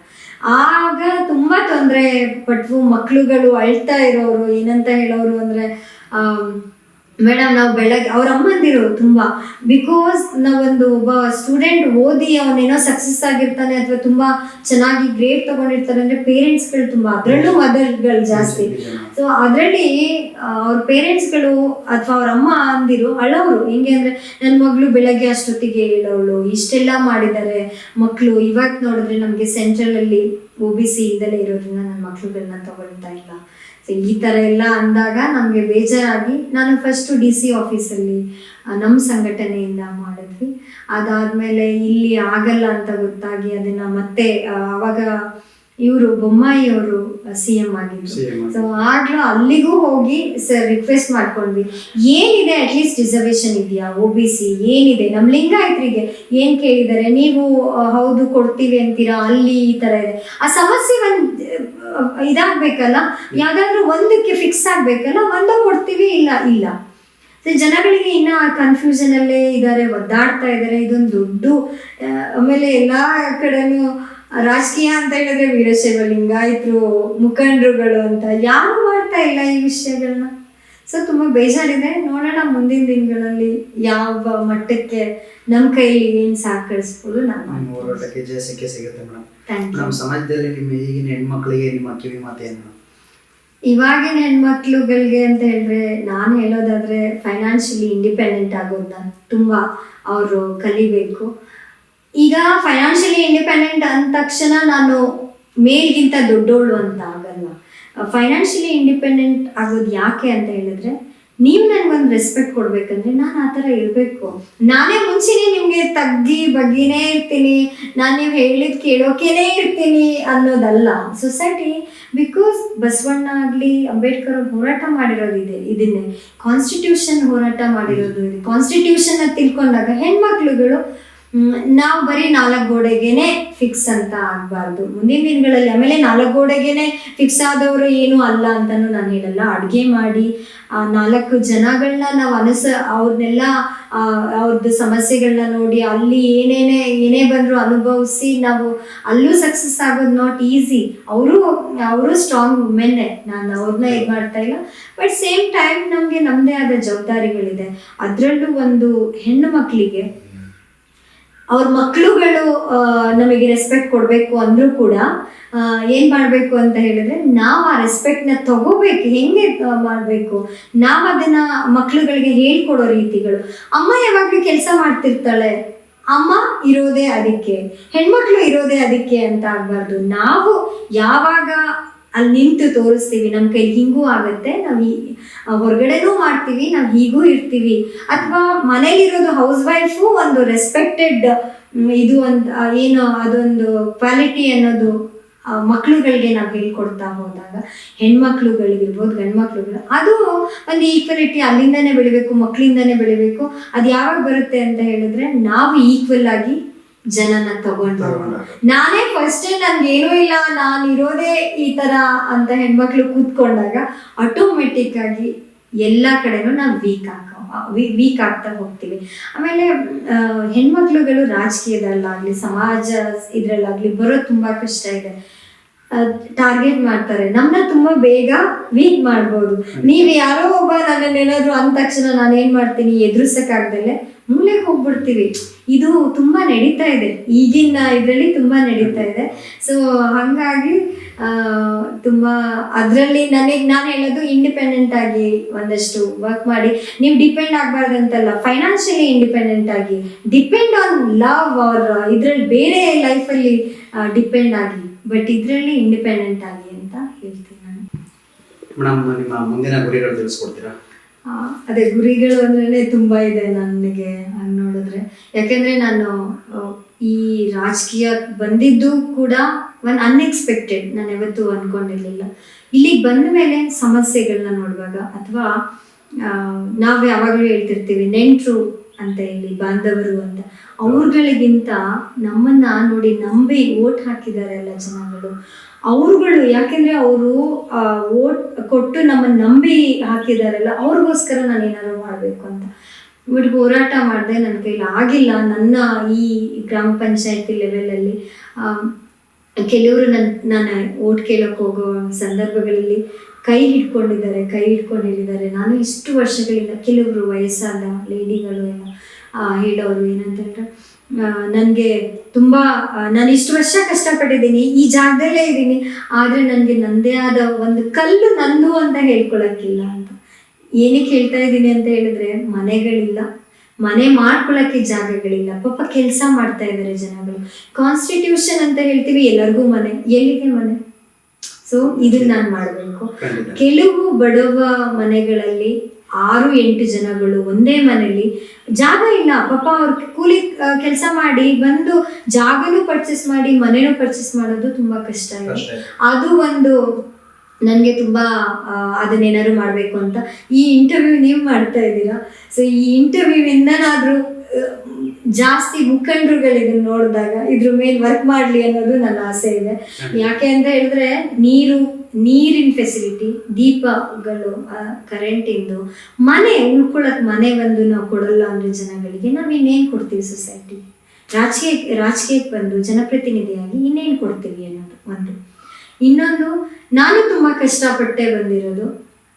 ಆಗ ತುಂಬ ತೊಂದರೆ ಪಟ್ವು ಮಕ್ಳುಗಳು, ಅಳ್ತಾ ಇರೋರು, ಏನಂತ ಹೇಳೋರು ಅಂದರೆ ಮೇಡಮ್ ನಾವು ಬೆಳಗ್ಗೆ ಅವ್ರ ಅಮ್ಮಂದಿರು ತುಂಬ, ಬಿಕಾಸ್ ನಾವೊಂದು ಒಬ್ಬ ಸ್ಟೂಡೆಂಟ್ ಓದಿ ಅವನೇನೋ ಸಕ್ಸಸ್ ಆಗಿರ್ತಾನೆ ಅಥವಾ ತುಂಬ ಚೆನ್ನಾಗಿ ಗ್ರೇಡ್ ತಗೊಂಡಿರ್ತಾನೆ ಅಂದರೆ ಪೇರೆಂಟ್ಸ್ಗಳು ತುಂಬ, ಅದರಲ್ಲೂ ಮದರ್ಗಳು ಜಾಸ್ತಿ. ಸೊ ಅದರಲ್ಲಿ ಅವ್ರ ಪೇರೆಂಟ್ಸ್ಗಳು ಅಥವಾ ಅವ್ರ ಅಮ್ಮ ಅಂದಿರು ಅಳೋರು, ಹೆಂಗೆ ಅಂದರೆ ನನ್ನ ಮಗಳು ಬೆಳಗ್ಗೆ ಅಷ್ಟೊತ್ತಿಗೆ ಹೇಳೋಳು, ಇಷ್ಟೆಲ್ಲ ಮಾಡಿದ್ದಾರೆ ಮಕ್ಕಳು, ಇವಾಗ ನೋಡಿದ್ರೆ ನಮಗೆ ಸೆಂಟ್ರಲಲ್ಲಿ OBC ಇಲ್ಲದೆ ಇರೋದ್ರಿಂದ ನನ್ನ ಮಕ್ಳುಗಳನ್ನ ತಗೊಳ್ತಾ ಇಲ್ಲ. ಸೊ ಈ ಥರ ಎಲ್ಲ ಅಂದಾಗ ನಮಗೆ ಬೇಜಾರಾಗಿ ನಾನು ಫಸ್ಟು DC ಆಫೀಸಲ್ಲಿ ನಮ್ಮ ಸಂಘಟನೆಯಿಂದ ಮಾಡಿದ್ವಿ. ಅದಾದಮೇಲೆ ಇಲ್ಲಿ ಆಗಲ್ಲ ಅಂತ ಗೊತ್ತಾಗಿ ಅದನ್ನು ಮತ್ತೆ ಆವಾಗ ಇವರು ಬೊಮ್ಮಾಯಿಯವರು CM ಆಗಿದ್ರು. ಸೊ ಆಗ್ಲೂ ಅಲ್ಲಿಗೂ ಹೋಗಿ ಸರ್ ರಿಕ್ವೆಸ್ಟ್ ಮಾಡ್ಕೊಂಡ್ವಿ, ಏನಿದೆ ಅಟ್ಲೀಸ್ಟ್ ರಿಸರ್ವೇಶನ್ ಇದೆಯಾ OBC ಏನಿದೆ, ನಮ್ಮ ಲಿಂಗಾಯತರಿಗೆ ಏನು ಕೇಳಿದ್ದಾರೆ ನೀವು, ಹೌದು ಕೊಡ್ತೀವಿ ಅಂತೀರಾ, ಅಲ್ಲಿ ಈ ಥರ ಇದೆ. ಆ ಸಮಸ್ಯೆ ಇದಾಗಬೇಕಲ್ಲ, ಯಾವುದಾದ್ರೂ ಒಂದಕ್ಕೆ ಫಿಕ್ಸ್ ಆಗಬೇಕಲ್ಲ, ಒಂದು ಕೊಡ್ತೀವಿ ಇಲ್ಲ. ಸೊ ಜನಗಳಿಗೆ ಇನ್ನೂ ಕನ್ಫ್ಯೂಷನಲ್ಲೇ ಇದ್ದಾರೆ, ಒದ್ದಾಡ್ತಾ ಇದ್ದಾರೆ. ಇದೊಂದು ದೊಡ್ಡ ಆಮೇಲೆ ಎಲ್ಲ ಕಡೆನೂ ರಾಜಕೀಯ ಅಂತ ಹೇಳಿದ್ರೆ ವೀರಶೈವ ಲಿಂಗಾಯತರು ಮುಖಂಡರುಗಳು ಅಂತ ಯಾರು ಮಾಡ್ತಾ ಇಲ್ಲ ಈ ವಿಷಯಗಳನ್ನ. ಸೊ ತುಂಬ ಬೇಜಾರಿದೆ. ನೋಡೋಣ ಮುಂದಿನ ದಿನಗಳಲ್ಲಿ ಯಾವ ಮಟ್ಟಕ್ಕೆ ನಮ್ಮ ಕೈಯಲ್ಲಿ ಏನು ಸಹಕರಿಸ್ಬೋದು. ನಾನು ಹೋರಾಟಕ್ಕೆ ಜಯ ಸಿಗುತ್ತೆ ಮೇಡಮ್. Thank you. ನಮ್ಮ ಸಮಾಜದಲ್ಲಿ ನಿಮ್ಮ ಈಗಿನ ಹೆಣ್ಮಕ್ಳಿಗೆ ನಿಮ್ಮ ಕಿವಿ ಮಾತೇನು? ಇವಾಗಿನ ಹೆಣ್ಮಕ್ಳುಗಳಿಗೆ ಅಂತ ಹೇಳಿದ್ರೆ ನಾನು ಹೇಳೋದಾದ್ರೆ ಫೈನಾನ್ಷಿಯಲಿ ಇಂಡಿಪೆಂಡೆಂಟ್ ಆಗೋದನ್ನ ತುಂಬ ಅವರು ಕಲಿಬೇಕು. ಈಗ ಫೈನಾನ್ಷಿಯಲಿ ಇಂಡಿಪೆಂಡೆಂಟ್ ಅಂದ ತಕ್ಷಣ ನಾನು ಮೇಲ್ಗಿಂತ ದೊಡ್ಡೋಳು ಅಂತ ಆಗಲ್ಲ. ಫೈನಾನ್ಷಿಯಲಿ ಇಂಡಿಪೆಂಡೆಂಟ್ ಆಗೋದು ಯಾಕೆ ಅಂತ ಹೇಳಿದ್ರೆ, ನೀವು ನನಗೊಂದು ರೆಸ್ಪೆಕ್ಟ್ ಕೊಡ್ಬೇಕಂದ್ರೆ ನಾನು ಆ ಥರ ಇರಬೇಕು. ನಾನೇ ಮುಂಚೆನೇ ನಿಮಗೆ ತಗ್ಗಿ ಬಗ್ಗಿನೇ ಇರ್ತೀನಿ, ನಾನು ನೀವು ಹೇಳಿದ್ ಕೇಳೋಕೇನೆ ಇರ್ತೀನಿ ಅನ್ನೋದಲ್ಲ ಸೊಸೈಟಿ. ಬಿಕಾಸ್ ಬಸವಣ್ಣ ಆಗಲಿ ಅಂಬೇಡ್ಕರ್ ಅವ್ರು ಹೋರಾಟ ಮಾಡಿರೋದಿದೆ, ಇದನ್ನೇ ಕಾನ್ಸ್ಟಿಟ್ಯೂಷನ್ ಹೋರಾಟ ಮಾಡಿರೋದು ಇದೆ. ಕಾನ್ಸ್ಟಿಟ್ಯೂಷನ್ ತಿಳ್ಕೊಂಡಾಗ ಹೆಣ್ಮಕ್ಳುಗಳು ನಾವು ಬರೀ 4 ಗೋಡೆಗೇನೆ ಫಿಕ್ಸ್ ಅಂತ ಆಗಬಾರ್ದು ಮುಂದಿನ ದಿನಗಳಲ್ಲಿ. ಆಮೇಲೆ 4 ಗೋಡೆಗೇನೆ ಫಿಕ್ಸ್ ಆದವರು ಏನೂ ಅಲ್ಲ ಅಂತಲೂ ನಾನು ಹೇಳಲ್ಲ. ಅಡುಗೆ ಮಾಡಿ 4 ಜನಗಳನ್ನ ನಾವು ಅವ್ರನ್ನೆಲ್ಲ ಅವ್ರದ್ದು ಸಮಸ್ಯೆಗಳನ್ನ ನೋಡಿ ಅಲ್ಲಿ ಏನೇ ಬಂದರೂ ಅನುಭವಿಸಿ ನಾವು ಅಲ್ಲೂ ಸಕ್ಸಸ್ ಆಗೋದು ನಾಟ್ ಈಸಿ. ಅವರು ಸ್ಟ್ರಾಂಗ್ ವುಮೆನ್ನೇ, ನಾನು ಅವ್ರನ್ನ ಇದು ಮಾಡ್ತಾ ಇಲ್ಲ. ಬಟ್ ಸೇಮ್ ಟೈಮ್ ನಮಗೆ ನಮ್ಮದೇ ಆದ ಜವಾಬ್ದಾರಿಗಳಿದೆ. ಅದರಲ್ಲೂ ಒಂದು ಹೆಣ್ಣು ಮಕ್ಕಳಿಗೆ ಅವ್ರ ಮಕ್ಕಳುಗಳು ನಮಗೆ ರೆಸ್ಪೆಕ್ಟ್ ಕೊಡಬೇಕು ಅಂದರೂ ಕೂಡ ಏನು ಮಾಡಬೇಕು ಅಂತ ಹೇಳಿದ್ರೆ, ನಾವು ಆ ರೆಸ್ಪೆಕ್ಟ್ನ ತಗೋಬೇಕು. ಹೆಂಗೆ ಮಾಡಬೇಕು, ನಾವು ಅದನ್ನು ಮಕ್ಕಳುಗಳಿಗೆ ಹೇಳ್ಕೊಡೋ ರೀತಿಗಳು. ಅಮ್ಮ ಯಾವಾಗಲೂ ಕೆಲಸ ಮಾಡ್ತಿರ್ತಾಳೆ, ಅಮ್ಮ ಇರೋದೇ ಅದಕ್ಕೆ, ಹೆಣ್ಮಕ್ಳು ಇರೋದೇ ಅದಕ್ಕೆ ಅಂತ ಆಗಬಾರ್ದು. ನಾವು ಯಾವಾಗ ಅಲ್ಲಿ ನಿಂತು ತೋರಿಸ್ತೀವಿ, ನಮ್ಮ ಕೈಲಿ ಹಿಂಗೂ ಆಗುತ್ತೆ, ನಾವು ಹೊರಗಡೆನೂ ಮಾಡ್ತೀವಿ, ನಾವು ಹೀಗೂ ಇರ್ತೀವಿ. ಅಥವಾ ಮನೇಲಿರೋದು ಹೌಸ್ ವೈಫು ಒಂದು ರೆಸ್ಪೆಕ್ಟೆಡ್ ಇದು ಅಂತ ಏನು ಅದೊಂದು ಕ್ವಾಲಿಟಿ ಅನ್ನೋದು ಮಕ್ಳುಗಳಿಗೆ ನಾವು ಹೇಳ್ಕೊಡ್ತಾ ಹೋದಾಗ, ಹೆಣ್ಮಕ್ಳುಗಳಿಗಿರ್ಬೋದು ಗಂಡು ಮಕ್ಳುಗಳು, ಅದು ಒಂದು ಈಕ್ವಲಿಟಿ ಅಲ್ಲಿಂದನೇ ಬೆಳಿಬೇಕು, ಮಕ್ಕಳಿಂದನೇ ಬೆಳಿಬೇಕು. ಅದು ಯಾವಾಗ ಬರುತ್ತೆ ಅಂತ ಹೇಳಿದ್ರೆ, ನಾವು ಈಕ್ವಲ್ ಆಗಿ ಜನನ ತಗೊಂಡು ನಾನೇ ಫಸ್ಟೇ ನನ್ಗೇನೂ ಇಲ್ಲ, ನಾನು ಇರೋದೇ ಈ ಥರ ಅಂತ ಹೆಣ್ಮಕ್ಳು ಕೂತ್ಕೊಂಡಾಗ ಆಟೋಮೆಟಿಕ್ ಆಗಿ ಎಲ್ಲ ಕಡೆನೂ ನಾವು ವೀಕ್ ಆಗ್ತಾ ಹೋಗ್ತೀವಿ. ಆಮೇಲೆ ಹೆಣ್ಮಕ್ಳುಗಳು ರಾಜಕೀಯದಲ್ಲಾಗಲಿ ಸಮಾಜ ಇದರಲ್ಲಾಗಲಿ ಬರೋದು ತುಂಬ ಕಷ್ಟ ಇದೆ. ಟಾರ್ಗೆಟ್ ಮಾಡ್ತಾರೆ, ನಮ್ಮನ್ನ ತುಂಬ ಬೇಗ ವೀಕ್ ಮಾಡ್ಬೋದು. ನೀವು ಯಾರೋ ಒಬ್ಬ ನನ್ನನ್ನೇನಾದ್ರು ಅಂದ ತಕ್ಷಣ ನಾನೇನು ಮಾಡ್ತೀನಿ, ಎದುರಿಸೋಕ್ಕಾಗ್ದಲ್ಲೇ ಮೂಲೆಗೆ ಹೋಗ್ಬಿಡ್ತೀವಿ. ಇದು ತುಂಬ ನಡೀತಾ ಇದೆ ಈಗಿನ ಇದರಲ್ಲಿ, ತುಂಬ ನಡೀತಾ ಇದೆ. ಸೊ ಹಾಗಾಗಿ ತುಂಬ ಅದರಲ್ಲಿ ನಾನು ಹೇಳೋದು ಇಂಡಿಪೆಂಡೆಂಟ್ ಆಗಿ ಒಂದಷ್ಟು ವರ್ಕ್ ಮಾಡಿ. ನೀವು ಡಿಪೆಂಡ್ ಆಗಬಾರ್ದಂತಲ್ಲ, ಫೈನಾನ್ಷಿಯಲಿ ಇಂಡಿಪೆಂಡೆಂಟ್ ಆಗಿ, ಡಿಪೆಂಡ್ ಆನ್ ಲವ್ ಅವ್ರ ಇದರಲ್ಲಿ ಬೇರೆ ಲೈಫಲ್ಲಿ ಡಿಪೆಂಡ್ ಆಗಿ, ಬಟ್ ಇದರಲ್ಲಿ ಇಂಡಿಪೆಂಡೆಂಟ್ ಆಗಿ ಅಂತ ಹೇಳ್ತೀನಿ ನಾನು. ಮೇಡಮ್, ನಿಮ್ಮ ಮುಂದಿನ ಗುರಿಗಳು ತಿಳಿಸ್ಕೊಡ್ತೀರಾ? ಅದೇ ಗುರಿಗಳು ಅಂದ್ರೆ ತುಂಬ ಇದೆ ನನಗೆ ಹಂಗೆ ನೋಡಿದ್ರೆ. ಯಾಕೆಂದರೆ ನಾನು ಈ ರಾಜಕೀಯ ಬಂದಿದ್ದು ಕೂಡ ಒಂದು ಅನ್ಎಕ್ಸ್ಪೆಕ್ಟೆಡ್, ನಾನು ಯಾವತ್ತೂ ಅಂದ್ಕೊಂಡಿರಲಿಲ್ಲ. ಇಲ್ಲಿಗೆ ಬಂದ ಮೇಲೆ ಸಮಸ್ಯೆಗಳನ್ನ ನೋಡುವಾಗ, ಅಥವಾ ನಾವು ಯಾವಾಗಲೂ ಹೇಳ್ತಿರ್ತೀವಿ ನೆಂಟರು ಅಂತ, ಇಲ್ಲಿ ಬಾಂಧವರು ಅಂತ, ಅವ್ರುಗಳಿಗಿಂತ ನಮ್ಮನ್ನ ನೋಡಿ ನಂಬಿ ಓಟ್ ಹಾಕಿದ್ದಾರೆ ಅಲ್ಲ ಜನಗಳು, ಅವ್ರುಗಳು, ಯಾಕೆಂದ್ರೆ ಅವರು ಓಟ್ ಕೊಟ್ಟು ನಮ್ಮನ್ನು ನಂಬಿ ಹಾಕಿದಾರಲ್ಲ, ಅವ್ರಿಗೋಸ್ಕರ ನಾನು ಏನಾದ್ರು ಮಾಡಬೇಕು ಅಂತ ಬಟ್ ಹೋರಾಟ ಮಾಡಿದೆ. ನನ್ನ ಕೈಲಿ ಆಗಿಲ್ಲ. ನನ್ನ ಈ ಗ್ರಾಮ ಪಂಚಾಯತಿ ಲೆವೆಲಲ್ಲಿ ಕೆಲವರು ನಾನು ಓಟ್ ಕೇಳೋಕೆ ಹೋಗೋ ಸಂದರ್ಭಗಳಲ್ಲಿ ಕೈ ಹಿಡ್ಕೊಂಡು ಹೇಳಿದ್ದಾರೆ, ನಾನು ಇಷ್ಟು ವರ್ಷಗಳಿಂದ, ಕೆಲವರು ವಯಸ್ಸಾದ ಲೇಡಿಗಳು ಎಲ್ಲ ಹೇಳೋರು ಏನಂತ ಹೇಳಿದ್ರೆ, ನನಗೆ ತುಂಬ, ನಾನು ಇಷ್ಟು ವರ್ಷ ಕಷ್ಟಪಟ್ಟಿದ್ದೀನಿ, ಈ ಜಾಗದಲ್ಲೇ ಇದ್ದೀನಿ, ಆದರೆ ನನಗೆ ನನ್ನದೇ ಆದ ಒಂದು ಕಲ್ಲು ನಂದು ಅಂತ ಹೇಳ್ಕೊಳಕ್ಕಿಲ್ಲ ಅಂತ. ಏನಕ್ಕೆ ಹೇಳ್ತಾ ಇದ್ದೀನಿ ಅಂತ ಹೇಳಿದ್ರೆ, ಮನೆಗಳಿಲ್ಲ, ಮನೆ ಮಾಡ್ಕೊಳಕ್ಕೆ ಜಾಗಗಳಿಲ್ಲ, ಪಾಪ ಕೆಲಸ ಮಾಡ್ತಾ ಇದ್ದಾರೆ ಜನಗಳು. ಕಾನ್ಸ್ಟಿಟ್ಯೂಷನ್ ಅಂತ ಹೇಳ್ತೀವಿ, ಎಲ್ಲರಿಗೂ ಮನೆ, ಎಲ್ಲಿಗೆ ಮನೆ? ಸೊ ಇದನ್ನ ನಾನು ಮಾಡಬೇಕು. ಕೆಲವು ಬಡವ ಮನೆಗಳಲ್ಲಿ 6-8 ಜನಗಳು ಒಂದೇ ಮನೆಯಲ್ಲಿ ಜಾಗ ಇಲ್ಲ, ಪಾಪ ಅವ್ರ ಕೂಲಿ ಕೆಲಸ ಮಾಡಿ ಬಂದು ಜಾಗನೂ ಪರ್ಚೇಸ್ ಮಾಡಿ ಮನೆನೂ ಪರ್ಚೇಸ್ ಮಾಡೋದು ತುಂಬಾ ಕಷ್ಟ ಇದೆ. ಅದು ಒಂದು ನನಗೆ ತುಂಬಾ ಅದನ್ನೇನಾದ್ರು ಮಾಡಬೇಕು ಅಂತ. ಈ ಇಂಟರ್ವ್ಯೂ ನೀವು ಮಾಡ್ತಾ ಇದ್ದೀರಾ, ಸೊ ಈ ಇಂಟರ್ವ್ಯೂ ಇಂದನಾದ್ರೂ ಜಾಸ್ತಿ ಮುಖಂಡರುಗಳಿಗೂ ನೋಡಿದಾಗ ಇದ್ರ ಮೇಲೆ ವರ್ಕ್ ಮಾಡಲಿ ಅನ್ನೋದು ನನ್ನ ಆಸೆ ಇದೆ. ಯಾಕೆ ಅಂತ ಹೇಳಿದ್ರೆ, ನೀರಿನ ಫೆಸಿಲಿಟಿ, ದೀಪಗಳು, ಕರೆಂಟಿಂದು, ಮನೆ ಉಳ್ಕೊಳ್ಳೋಕೆ ಮನೆ ಒಂದು ನಾವು ಕೊಡಲ್ಲ ಅಂದರೆ ಜನಗಳಿಗೆ ನಾವು ಇನ್ನೇನು ಕೊಡ್ತೀವಿ? ಸೊಸೈಟಿ ರಾಜಕೀಯಕ್ಕೆ ಬಂದು ಜನಪ್ರತಿನಿಧಿಯಾಗಿ ಇನ್ನೇನು ಕೊಡ್ತೀವಿ ಅನ್ನೋದು ಒಂದು. ಇನ್ನೊಂದು, ನಾನು ತುಂಬ ಕಷ್ಟಪಟ್ಟೆ ಬಂದಿರೋದು,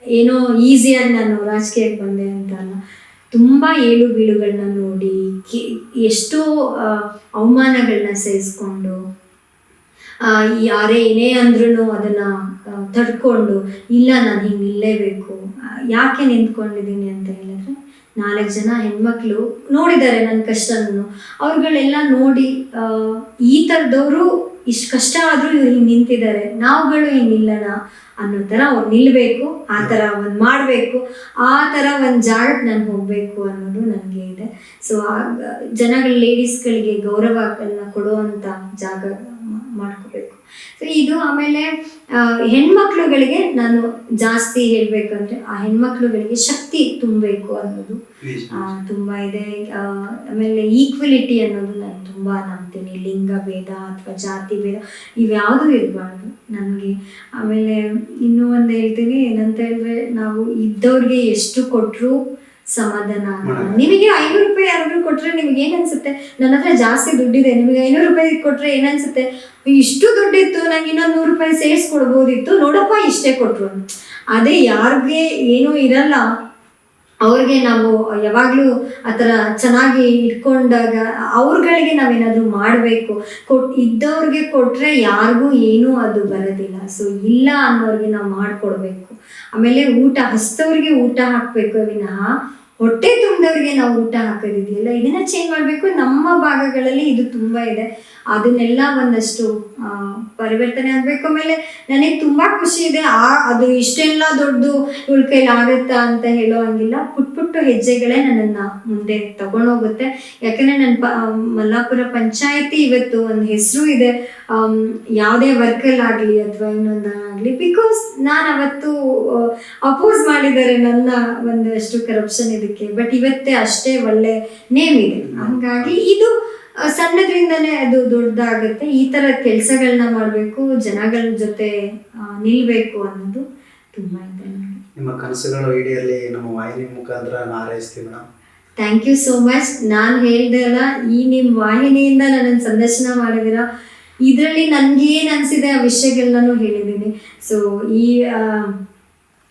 ಏನೋ ಈಸಿಯಾಗಿ ನಾನು ರಾಜಕೀಯಕ್ಕೆ ಬಂದೆ ಅಂತ ಅಲ್ಲ, ತುಂಬ ಏಳು ಬೀಳುಗಳನ್ನ ನೋಡಿ, ಎಷ್ಟೋ ಅವಮಾನಗಳನ್ನ ಸಹಿಸ್ಕೊಂಡು, ಯಾರೇ ಏನೇ ಅಂದ್ರೂ ಅದನ್ನು ತಡ್ಕೊಂಡು, ಇಲ್ಲ ನಾನು ಹಿಂಗೆ ನಿಲ್ಲೇಬೇಕು. ಯಾಕೆ ನಿಂತ್ಕೊಂಡಿದ್ದೀನಿ ಅಂತ ಹೇಳಿದ್ರೆ, 4 ಜನ ಹೆಣ್ಮಕ್ಳು ನೋಡಿದ್ದಾರೆ ನನ್ನ ಕಷ್ಟನೂ, ಅವ್ರುಗಳೆಲ್ಲ ನೋಡಿ ಈ ಥರದವರು ಇಷ್ಟು ಕಷ್ಟ ಆದರೂ ಇವ್ರು ಹಿಂಗೆ ನಿಂತಿದ್ದಾರೆ, ನಾವುಗಳು ಹಿಂಗೆ ನಿಲ್ಲೋಣ ಅನ್ನೋ ಥರ ಅವ್ರು ನಿಲ್ಲಬೇಕು, ಆ ಥರ ಒಂದು ಮಾಡಬೇಕು, ಆ ಥರ ಒಂದು ಜಾಗಕ್ಕೆ ನಾನು ಹೋಗಬೇಕು ಅನ್ನೋದು ನನಗೆ ಇದೆ. ಸೊ ಜನಗಳ ಲೇಡೀಸ್ಗಳಿಗೆ ಗೌರವಗಳನ್ನ ಕೊಡುವಂಥ ಜಾಗ ಮಾಡ್ಕೋಬೇಕು. ಸೊ ಇದು. ಆಮೇಲೆ ಹೆಣ್ಮಕ್ಳುಗಳಿಗೆ ನಾನು ಜಾಸ್ತಿ ಹೇಳಬೇಕಂದ್ರೆ, ಆ ಹೆಣ್ಮಕ್ಳುಗಳಿಗೆ ಶಕ್ತಿ ತುಂಬಬೇಕು ಅನ್ನೋದು ತುಂಬ ಇದೆ. ಆಮೇಲೆ ಈಕ್ವಲಿಟಿ ಅನ್ನೋದು ನಾನು ತುಂಬ ನಂಬ್ತೀನಿ. ಲಿಂಗ ಭೇದ ಅಥವಾ ಜಾತಿ ಭೇದ ಇವ್ಯಾವುದೂ ಇರಬಾರ್ದು ನನಗೆ. ಆಮೇಲೆ ಇನ್ನೂ ಒಂದು ಹೇಳ್ತೀನಿ, ಏನಂತ ಹೇಳಿದ್ರೆ, ನಾವು ಇದ್ದವ್ರಿಗೆ ಎಷ್ಟು ಕೊಟ್ಟರು ಸಮಾಧಾನ ಆಗಲ್ಲ. ನಿಮಗೆ 500 ರೂಪಾಯಿ ಯಾರಾದ್ರೂ ಕೊಟ್ರೆ ನಿಮ್ಗೆ ಏನ್ ಅನ್ಸುತ್ತೆ? ನನ್ನ ಹತ್ರ ಜಾಸ್ತಿ ದುಡ್ಡಿದೆ, ನಿಮಗೆ 500 ರೂಪಾಯಿ ಕೊಟ್ರೆ ಏನನ್ಸುತ್ತೆ? ಇಷ್ಟು ದುಡ್ಡಿತ್ತು, ನಂಗೆ ಇನ್ನೊಂದು 100 ರೂಪಾಯಿ ಸೇರಿಸ್ಕೊಡ್ಬೋದಿತ್ತು, ನೋಡಪ್ಪ ಇಷ್ಟೇ ಕೊಟ್ರು. ಅದೇ ಯಾರಿಗೆ ಏನೂ ಇರಲ್ಲ ಅವ್ರಿಗೆ ನಾವು ಯಾವಾಗಲೂ ಆ ಥರ ಚೆನ್ನಾಗಿ ಇಟ್ಕೊಂಡಾಗ ಅವ್ರುಗಳಿಗೆ ನಾವೇನಾದರೂ ಮಾಡಬೇಕು. ಇದ್ದವ್ರಿಗೆ ಕೊಟ್ಟರೆ ಯಾರಿಗೂ ಏನೂ ಅದು ಬರೋದಿಲ್ಲ. ಸೊ ಇಲ್ಲ ಅನ್ನೋರಿಗೆ ನಾವು ಮಾಡಿಕೊಡ್ಬೇಕು. ಆಮೇಲೆ ಊಟ ಹಸ್ತವ್ರಿಗೆ ಊಟ ಹಾಕಬೇಕು ವಿನಃ ಹೊಟ್ಟೆ ತುಂಬಿದವ್ರಿಗೆ ನಾವು ಊಟ ಹಾಕೋದಿದೆಯಲ್ಲ, ಇದನ್ನ ಚೇಂಜ್ ಮಾಡಬೇಕು. ನಮ್ಮ ಭಾಗಗಳಲ್ಲಿ ಇದು ತುಂಬ ಇದೆ, ಅದನ್ನೆಲ್ಲ ಒಂದಷ್ಟು ಪರಿವರ್ತನೆ ಆಗಬೇಕು. ಆಮೇಲೆ ನನಗೆ ತುಂಬ ಖುಷಿ ಇದೆ, ಅದು ಇಷ್ಟೆಲ್ಲ ದೊಡ್ಡದು ಇವಳ ಕೈಲಿ ಆಗುತ್ತಾ ಅಂತ ಹೇಳೋ ಹಂಗಿಲ್ಲ. ಪುಟ್ಟ ಹೆಜ್ಜೆಗಳೇ ನನ್ನನ್ನು ಮುಂದೆ ತಗೊಂಡೋಗುತ್ತೆ. ಯಾಕಂದರೆ ನನ್ನ ಮಲ್ಲಾಪುರ ಪಂಚಾಯಿತಿ ಇವತ್ತು ಒಂದು ಹೆಸರು ಇದೆ, ಯಾವುದೇ ವರ್ಕಲ್ಲಾಗಲಿ ಅಥವಾ ಇನ್ನೊಂದಾಗಲಿ, ಬಿಕಾಸ್ ನಾನು ಅವತ್ತು ಅಪೋಸ್ ಮಾಡಿದ್ದಾರೆ ನನ್ನ ಒಂದಷ್ಟು ಕರಪ್ಷನ್ ಇದಕ್ಕೆ, ಬಟ್ ಇವತ್ತೇ ಅಷ್ಟೇ ಒಳ್ಳೆ ನೇಮ್ ಇದೆ. ಹಾಗಾಗಿ ಇದು ಸಣ್ಣದ್ರಿಂದನೇ ಅದು ದೊಡ್ಡದಾಗುತ್ತೆ. ಈ ಥರ ಕೆಲಸಗಳನ್ನ ಮಾಡಬೇಕು, ಜನಗಳ ಜೊತೆ ನಿಲ್ಲಬೇಕು ಅನ್ನೋದು ತುಂಬ ಇದೆ. ನಿಮ್ಮ ಕನಸುಗಳು ಈಡೇರಲಿ ನಮ್ಮ ವಾಹಿನಿ ಮುಖಾಂತರ ಹಾರೈಸ್ತೀವಿ madam. Thank you so much. ನಾನು ಹೇಳ್ದೆ ಅಲ್ಲ, ಈ ನಿಮ್ಮ ವಾಹಿನಿಯಿಂದ ನನ್ನನ್ನು ಸಂದರ್ಶನ ಮಾಡಿದಿರ, ಇದರಲ್ಲಿ ನನಗೇನು ಅನಿಸಿದೆ ಆ ವಿಷಯಗಳನ್ನೂ ಹೇಳಿದ್ದೀನಿ. ಸೊ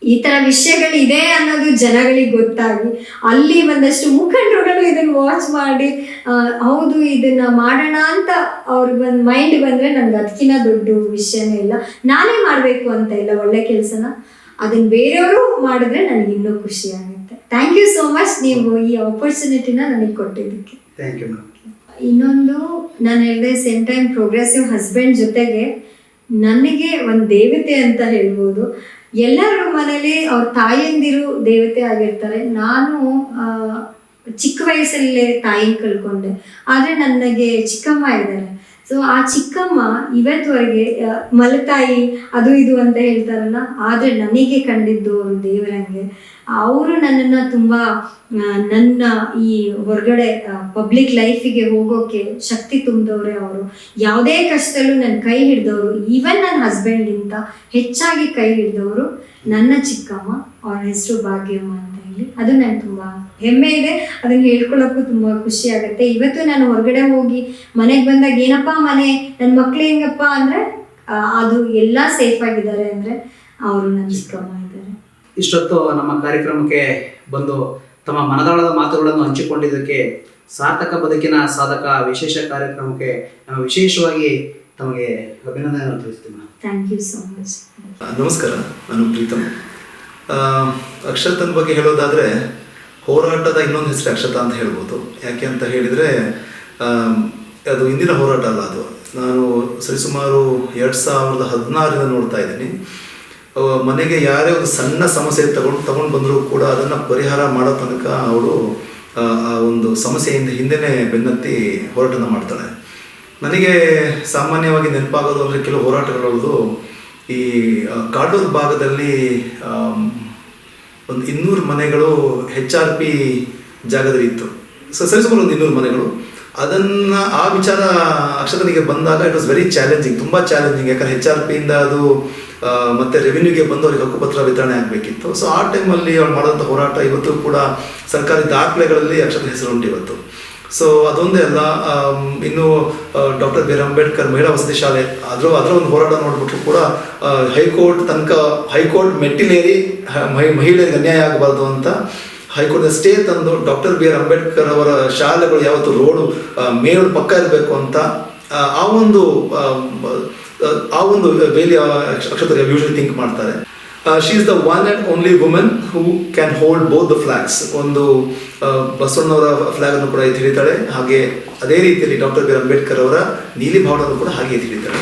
ಈ ಥರ ವಿಷಯಗಳಿದೆ ಅನ್ನೋದು ಜನಗಳಿಗೆ ಗೊತ್ತಾಗಿ ಅಲ್ಲಿ ಒಂದಷ್ಟು ಮುಖಂಡರುಗಳು ಇದನ್ನು ವಾಚ್ ಮಾಡಿ ಹೌದು ಇದನ್ನು ಮಾಡೋಣ ಅಂತ ಅವ್ರಿಗೆ ಒಂದು ಮೈಂಡ್ ಬಂದರೆ ನನಗೆ ಅದಕ್ಕಿಂತ ದೊಡ್ಡ ವಿಷಯನೇ ಇಲ್ಲ. ನಾನೇ ಮಾಡಬೇಕು ಅಂತ ಇಲ್ಲ, ಒಳ್ಳೆ ಕೆಲಸನ ಅದನ್ನು ಬೇರೆಯವರು ಮಾಡಿದ್ರೆ ನನಗೆ ಇನ್ನೂ ಖುಷಿ ಆಗುತ್ತೆ. ಥ್ಯಾಂಕ್ ಯು ಸೋ ಮಚ್, ನೀವು ಈ ಆಪರ್ಚುನಿಟಿನ ನನಗೆ ಕೊಟ್ಟಿದ್ದಕ್ಕೆ. Thank you madam. ಇನ್ನೊಂದು ನಾನು ಹೇಳಿದೆ, ಸೇಮ್ ಟೈಮ್ ಪ್ರೋಗ್ರೆಸಿವ್ ಹಸ್ಬೆಂಡ್ ಜೊತೆಗೆ ನನಗೆ ಒಂದು ದೇವತೆ ಅಂತ ಹೇಳ್ಬೋದು. ಎಲ್ಲರ ಮನೇಲಿ ಅವ್ರ ತಾಯಂದಿರು ದೇವತೆ ಆಗಿರ್ತಾರೆ. ನಾನು ಚಿಕ್ಕ ವಯಸ್ಸಲ್ಲೇ ತಾಯಿನ ಕಳ್ಕೊಂಡೆ, ಆದರೆ ನನಗೆ ಚಿಕ್ಕಮ್ಮ ಇದ್ದಾರೆ. ಸೊ ಆ ಚಿಕ್ಕಮ್ಮ ಇವತ್ತುವರೆಗೆ ಮಲತಾಯಿ ಅದು ಇದು ಅಂತ ಹೇಳ್ತಾರಲ್ಲ, ಆದರೆ ನನಗೆ ಕಂಡಿದ್ದು ಅವರು ದೇವರಂಗೆ. ಅವರು ನನ್ನನ್ನು ತುಂಬ ನನ್ನ ಈ ಹೊರಗಡೆ ಪಬ್ಲಿಕ್ ಲೈಫಿಗೆ ಹೋಗೋಕ್ಕೆ ಶಕ್ತಿ ತುಂಬಿದವ್ರೆ ಅವರು. ಯಾವುದೇ ಕಷ್ಟದಲ್ಲೂ ನನ್ನ ಕೈ ಹಿಡಿದವರು, ಈವನ್ ನನ್ನ ಹಸ್ಬೆಂಡಿಂತ ಹೆಚ್ಚಾಗಿ ಕೈ ಹಿಡಿದವರು ನನ್ನ ಚಿಕ್ಕಮ್ಮ. ಅವ್ರ ಹೆಸರು ಭಾಗ್ಯಮ್ಮ ಅಂತ ಹೇಳಿ. ಅದು ನನಗೆ ತುಂಬ ಹೆಮ್ಮೆ ಇದೆ, ಅದನ್ನು ಹೇಳ್ಕೊಳ್ಳೋಕ್ಕೂ ತುಂಬ ಖುಷಿ ಆಗುತ್ತೆ. ಇವತ್ತು ನಾನು ಹೊರಗಡೆ ಹೋಗಿ ಮನೆಗೆ ಬಂದಾಗ ಏನಪ್ಪ ಮನೆ, ನನ್ನ ಮಕ್ಳು ಹೆಂಗಪ್ಪ ಅಂದರೆ ಅದು ಎಲ್ಲ ಸೇಫ್ ಆಗಿದ್ದಾರೆ ಅಂದರೆ ಅವರು ನನ್ನ ಚಿಕ್ಕಮ್ಮ ಇದ್ದಾರೆ. ಇಷ್ಟೊತ್ತು ನಮ್ಮ ಕಾರ್ಯಕ್ರಮಕ್ಕೆ ಬಂದು ತಮ್ಮ ಮನದಾಳದ ಮಾತುಗಳನ್ನು ಹಂಚಿಕೊಂಡಿದ್ದಕ್ಕೆ, ಸಾರ್ಥಕ ಬದುಕಿನ ಸಾಧಕ ವಿಶೇಷ ಕಾರ್ಯಕ್ರಮಕ್ಕೆ ನಾವು ವಿಶೇಷವಾಗಿ ತಮಗೆ ಅಭಿನಂದನೆಗಳನ್ನು ತಿಳಿಸ್ತೀವಿ. Thank you so much. ನಮಸ್ಕಾರ, ನಾನು ಪ್ರೀತಮ್. ಅಕ್ಷತನ ಬಗ್ಗೆ ಹೇಳೋದಾದರೆ ಹೋರಾಟದ ಇನ್ನೊಂದು ಹೆಸರು ಅಕ್ಷತ ಅಂತ ಹೇಳ್ಬೋದು. ಯಾಕೆ ಅಂತ ಹೇಳಿದರೆ ಅದು ಇಂದಿನ ಹೋರಾಟ ಅಲ್ಲ. ಅದು ನಾನು ಸರಿಸುಮಾರು 2016 ನೋಡ್ತಾ ಇದ್ದೀನಿ. ಮನೆಗೆ ಯಾರೇ ಒಂದು ಸಣ್ಣ ಸಮಸ್ಯೆ ತಗೊಂಡು ಬಂದರೂ ಕೂಡ ಅದನ್ನು ಪರಿಹಾರ ಮಾಡೋ ತನಕ ಅವಳು ಆ ಒಂದು ಸಮಸ್ಯೆಯಿಂದ ಹಿಂದೆನೇ ಬೆನ್ನತ್ತಿ ಹೋರಾಟನ ಮಾಡ್ತಾಳೆ. ನನಗೆ ಸಾಮಾನ್ಯವಾಗಿ ನೆನಪಾಗೋದು ಅಂದರೆ ಕೆಲವು ಹೋರಾಟಗಳದು ಈ ಕಾಡೂರು ಭಾಗದಲ್ಲಿ ಒಂದು 200 ಮನೆಗಳು HRP ಜಾಗದಲ್ಲಿ ಇತ್ತು. ಸರಿಸುಮಾರು ಒಂದು 200 ಮನೆಗಳು. ಅದನ್ನು ಆ ವಿಚಾರ ಅಕ್ಷತನಿಗೆ ಬಂದಾಗ ಇಟ್ ವಾಸ್ ವೆರಿ ಚಾಲೆಂಜಿಂಗ್, ತುಂಬ ಚಾಲೆಂಜಿಂಗ್. ಯಾಕಂದರೆ HRPಯಿಂದ ಅದು ಮತ್ತು ರೆವಿನ್ಯೂಗೆ ಬಂದು ಅವ್ರಿಗೆ ಹಕ್ಕುಪತ್ರ ವಿತರಣೆ ಆಗಬೇಕಿತ್ತು. ಸೊ ಆ ಟೈಮಲ್ಲಿ ಅವ್ರು ಮಾಡೋಂಥ ಹೋರಾಟ ಇವತ್ತು ಕೂಡ ಸರ್ಕಾರಿ ದಾಖಲೆಗಳಲ್ಲಿ ಅಕ್ಷತ ಹೆಸರು ಉಂಟು ಇವತ್ತು. ಸೊ ಅದೊಂದೇ ಅಲ್ಲ, ಇನ್ನು ಡಾಕ್ಟರ್ ಬಿ ಆರ್ ಅಂಬೇಡ್ಕರ್ ಮಹಿಳಾ ವಸತಿ ಶಾಲೆ ಅದರ ಒಂದು ಹೋರಾಟ ನೋಡ್ಬಿಟ್ರು ಕೂಡ ಹೈಕೋರ್ಟ್ ಮೆಟ್ಟಿಲೇರಿ ಮಹಿಳೆಯರಿಗೆ ಅನ್ಯಾಯ ಆಗಬಾರ್ದು ಅಂತ ಹೈಕೋರ್ಟ್ ಸ್ಟೇ ತಂದು ಡಾಕ್ಟರ್ ಬಿ ಆರ್ ಅಂಬೇಡ್ಕರ್ ಅವರ ಶಾಲೆಗಳು ಯಾವತ್ತು ರೋಡು ಮೇಲ್ ಪಕ್ಕ ಇರಬೇಕು ಅಂತ ಆ ಒಂದು ವೇಲಿ ಅಕ್ಷತ ಯೂಶಲಿ ಥಿಂಕ್ ಮಾಡ್ತಾರೆ. She is the one and only woman who can hold both the flags. ಒಂದು ಬಸವಣ್ಣವರ ಫ್ಲಾಗನ್ನು ಕೂಡ ಎತ್ತಿ ಹಿಡಿತಾಳೆ, ಹಾಗೆ ಅದೇ ರೀತಿಯಲ್ಲಿ ಡಾಕ್ಟರ್ ಬಿ ಆರ್ ಅಂಬೇಡ್ಕರ್ ಅವರ ನೀಲಿ ಬಾವುಟವನ್ನು ಕೂಡ ಹಾಗೆ ಎತ್ತಿ ಹಿಡಿತಾಳೆ.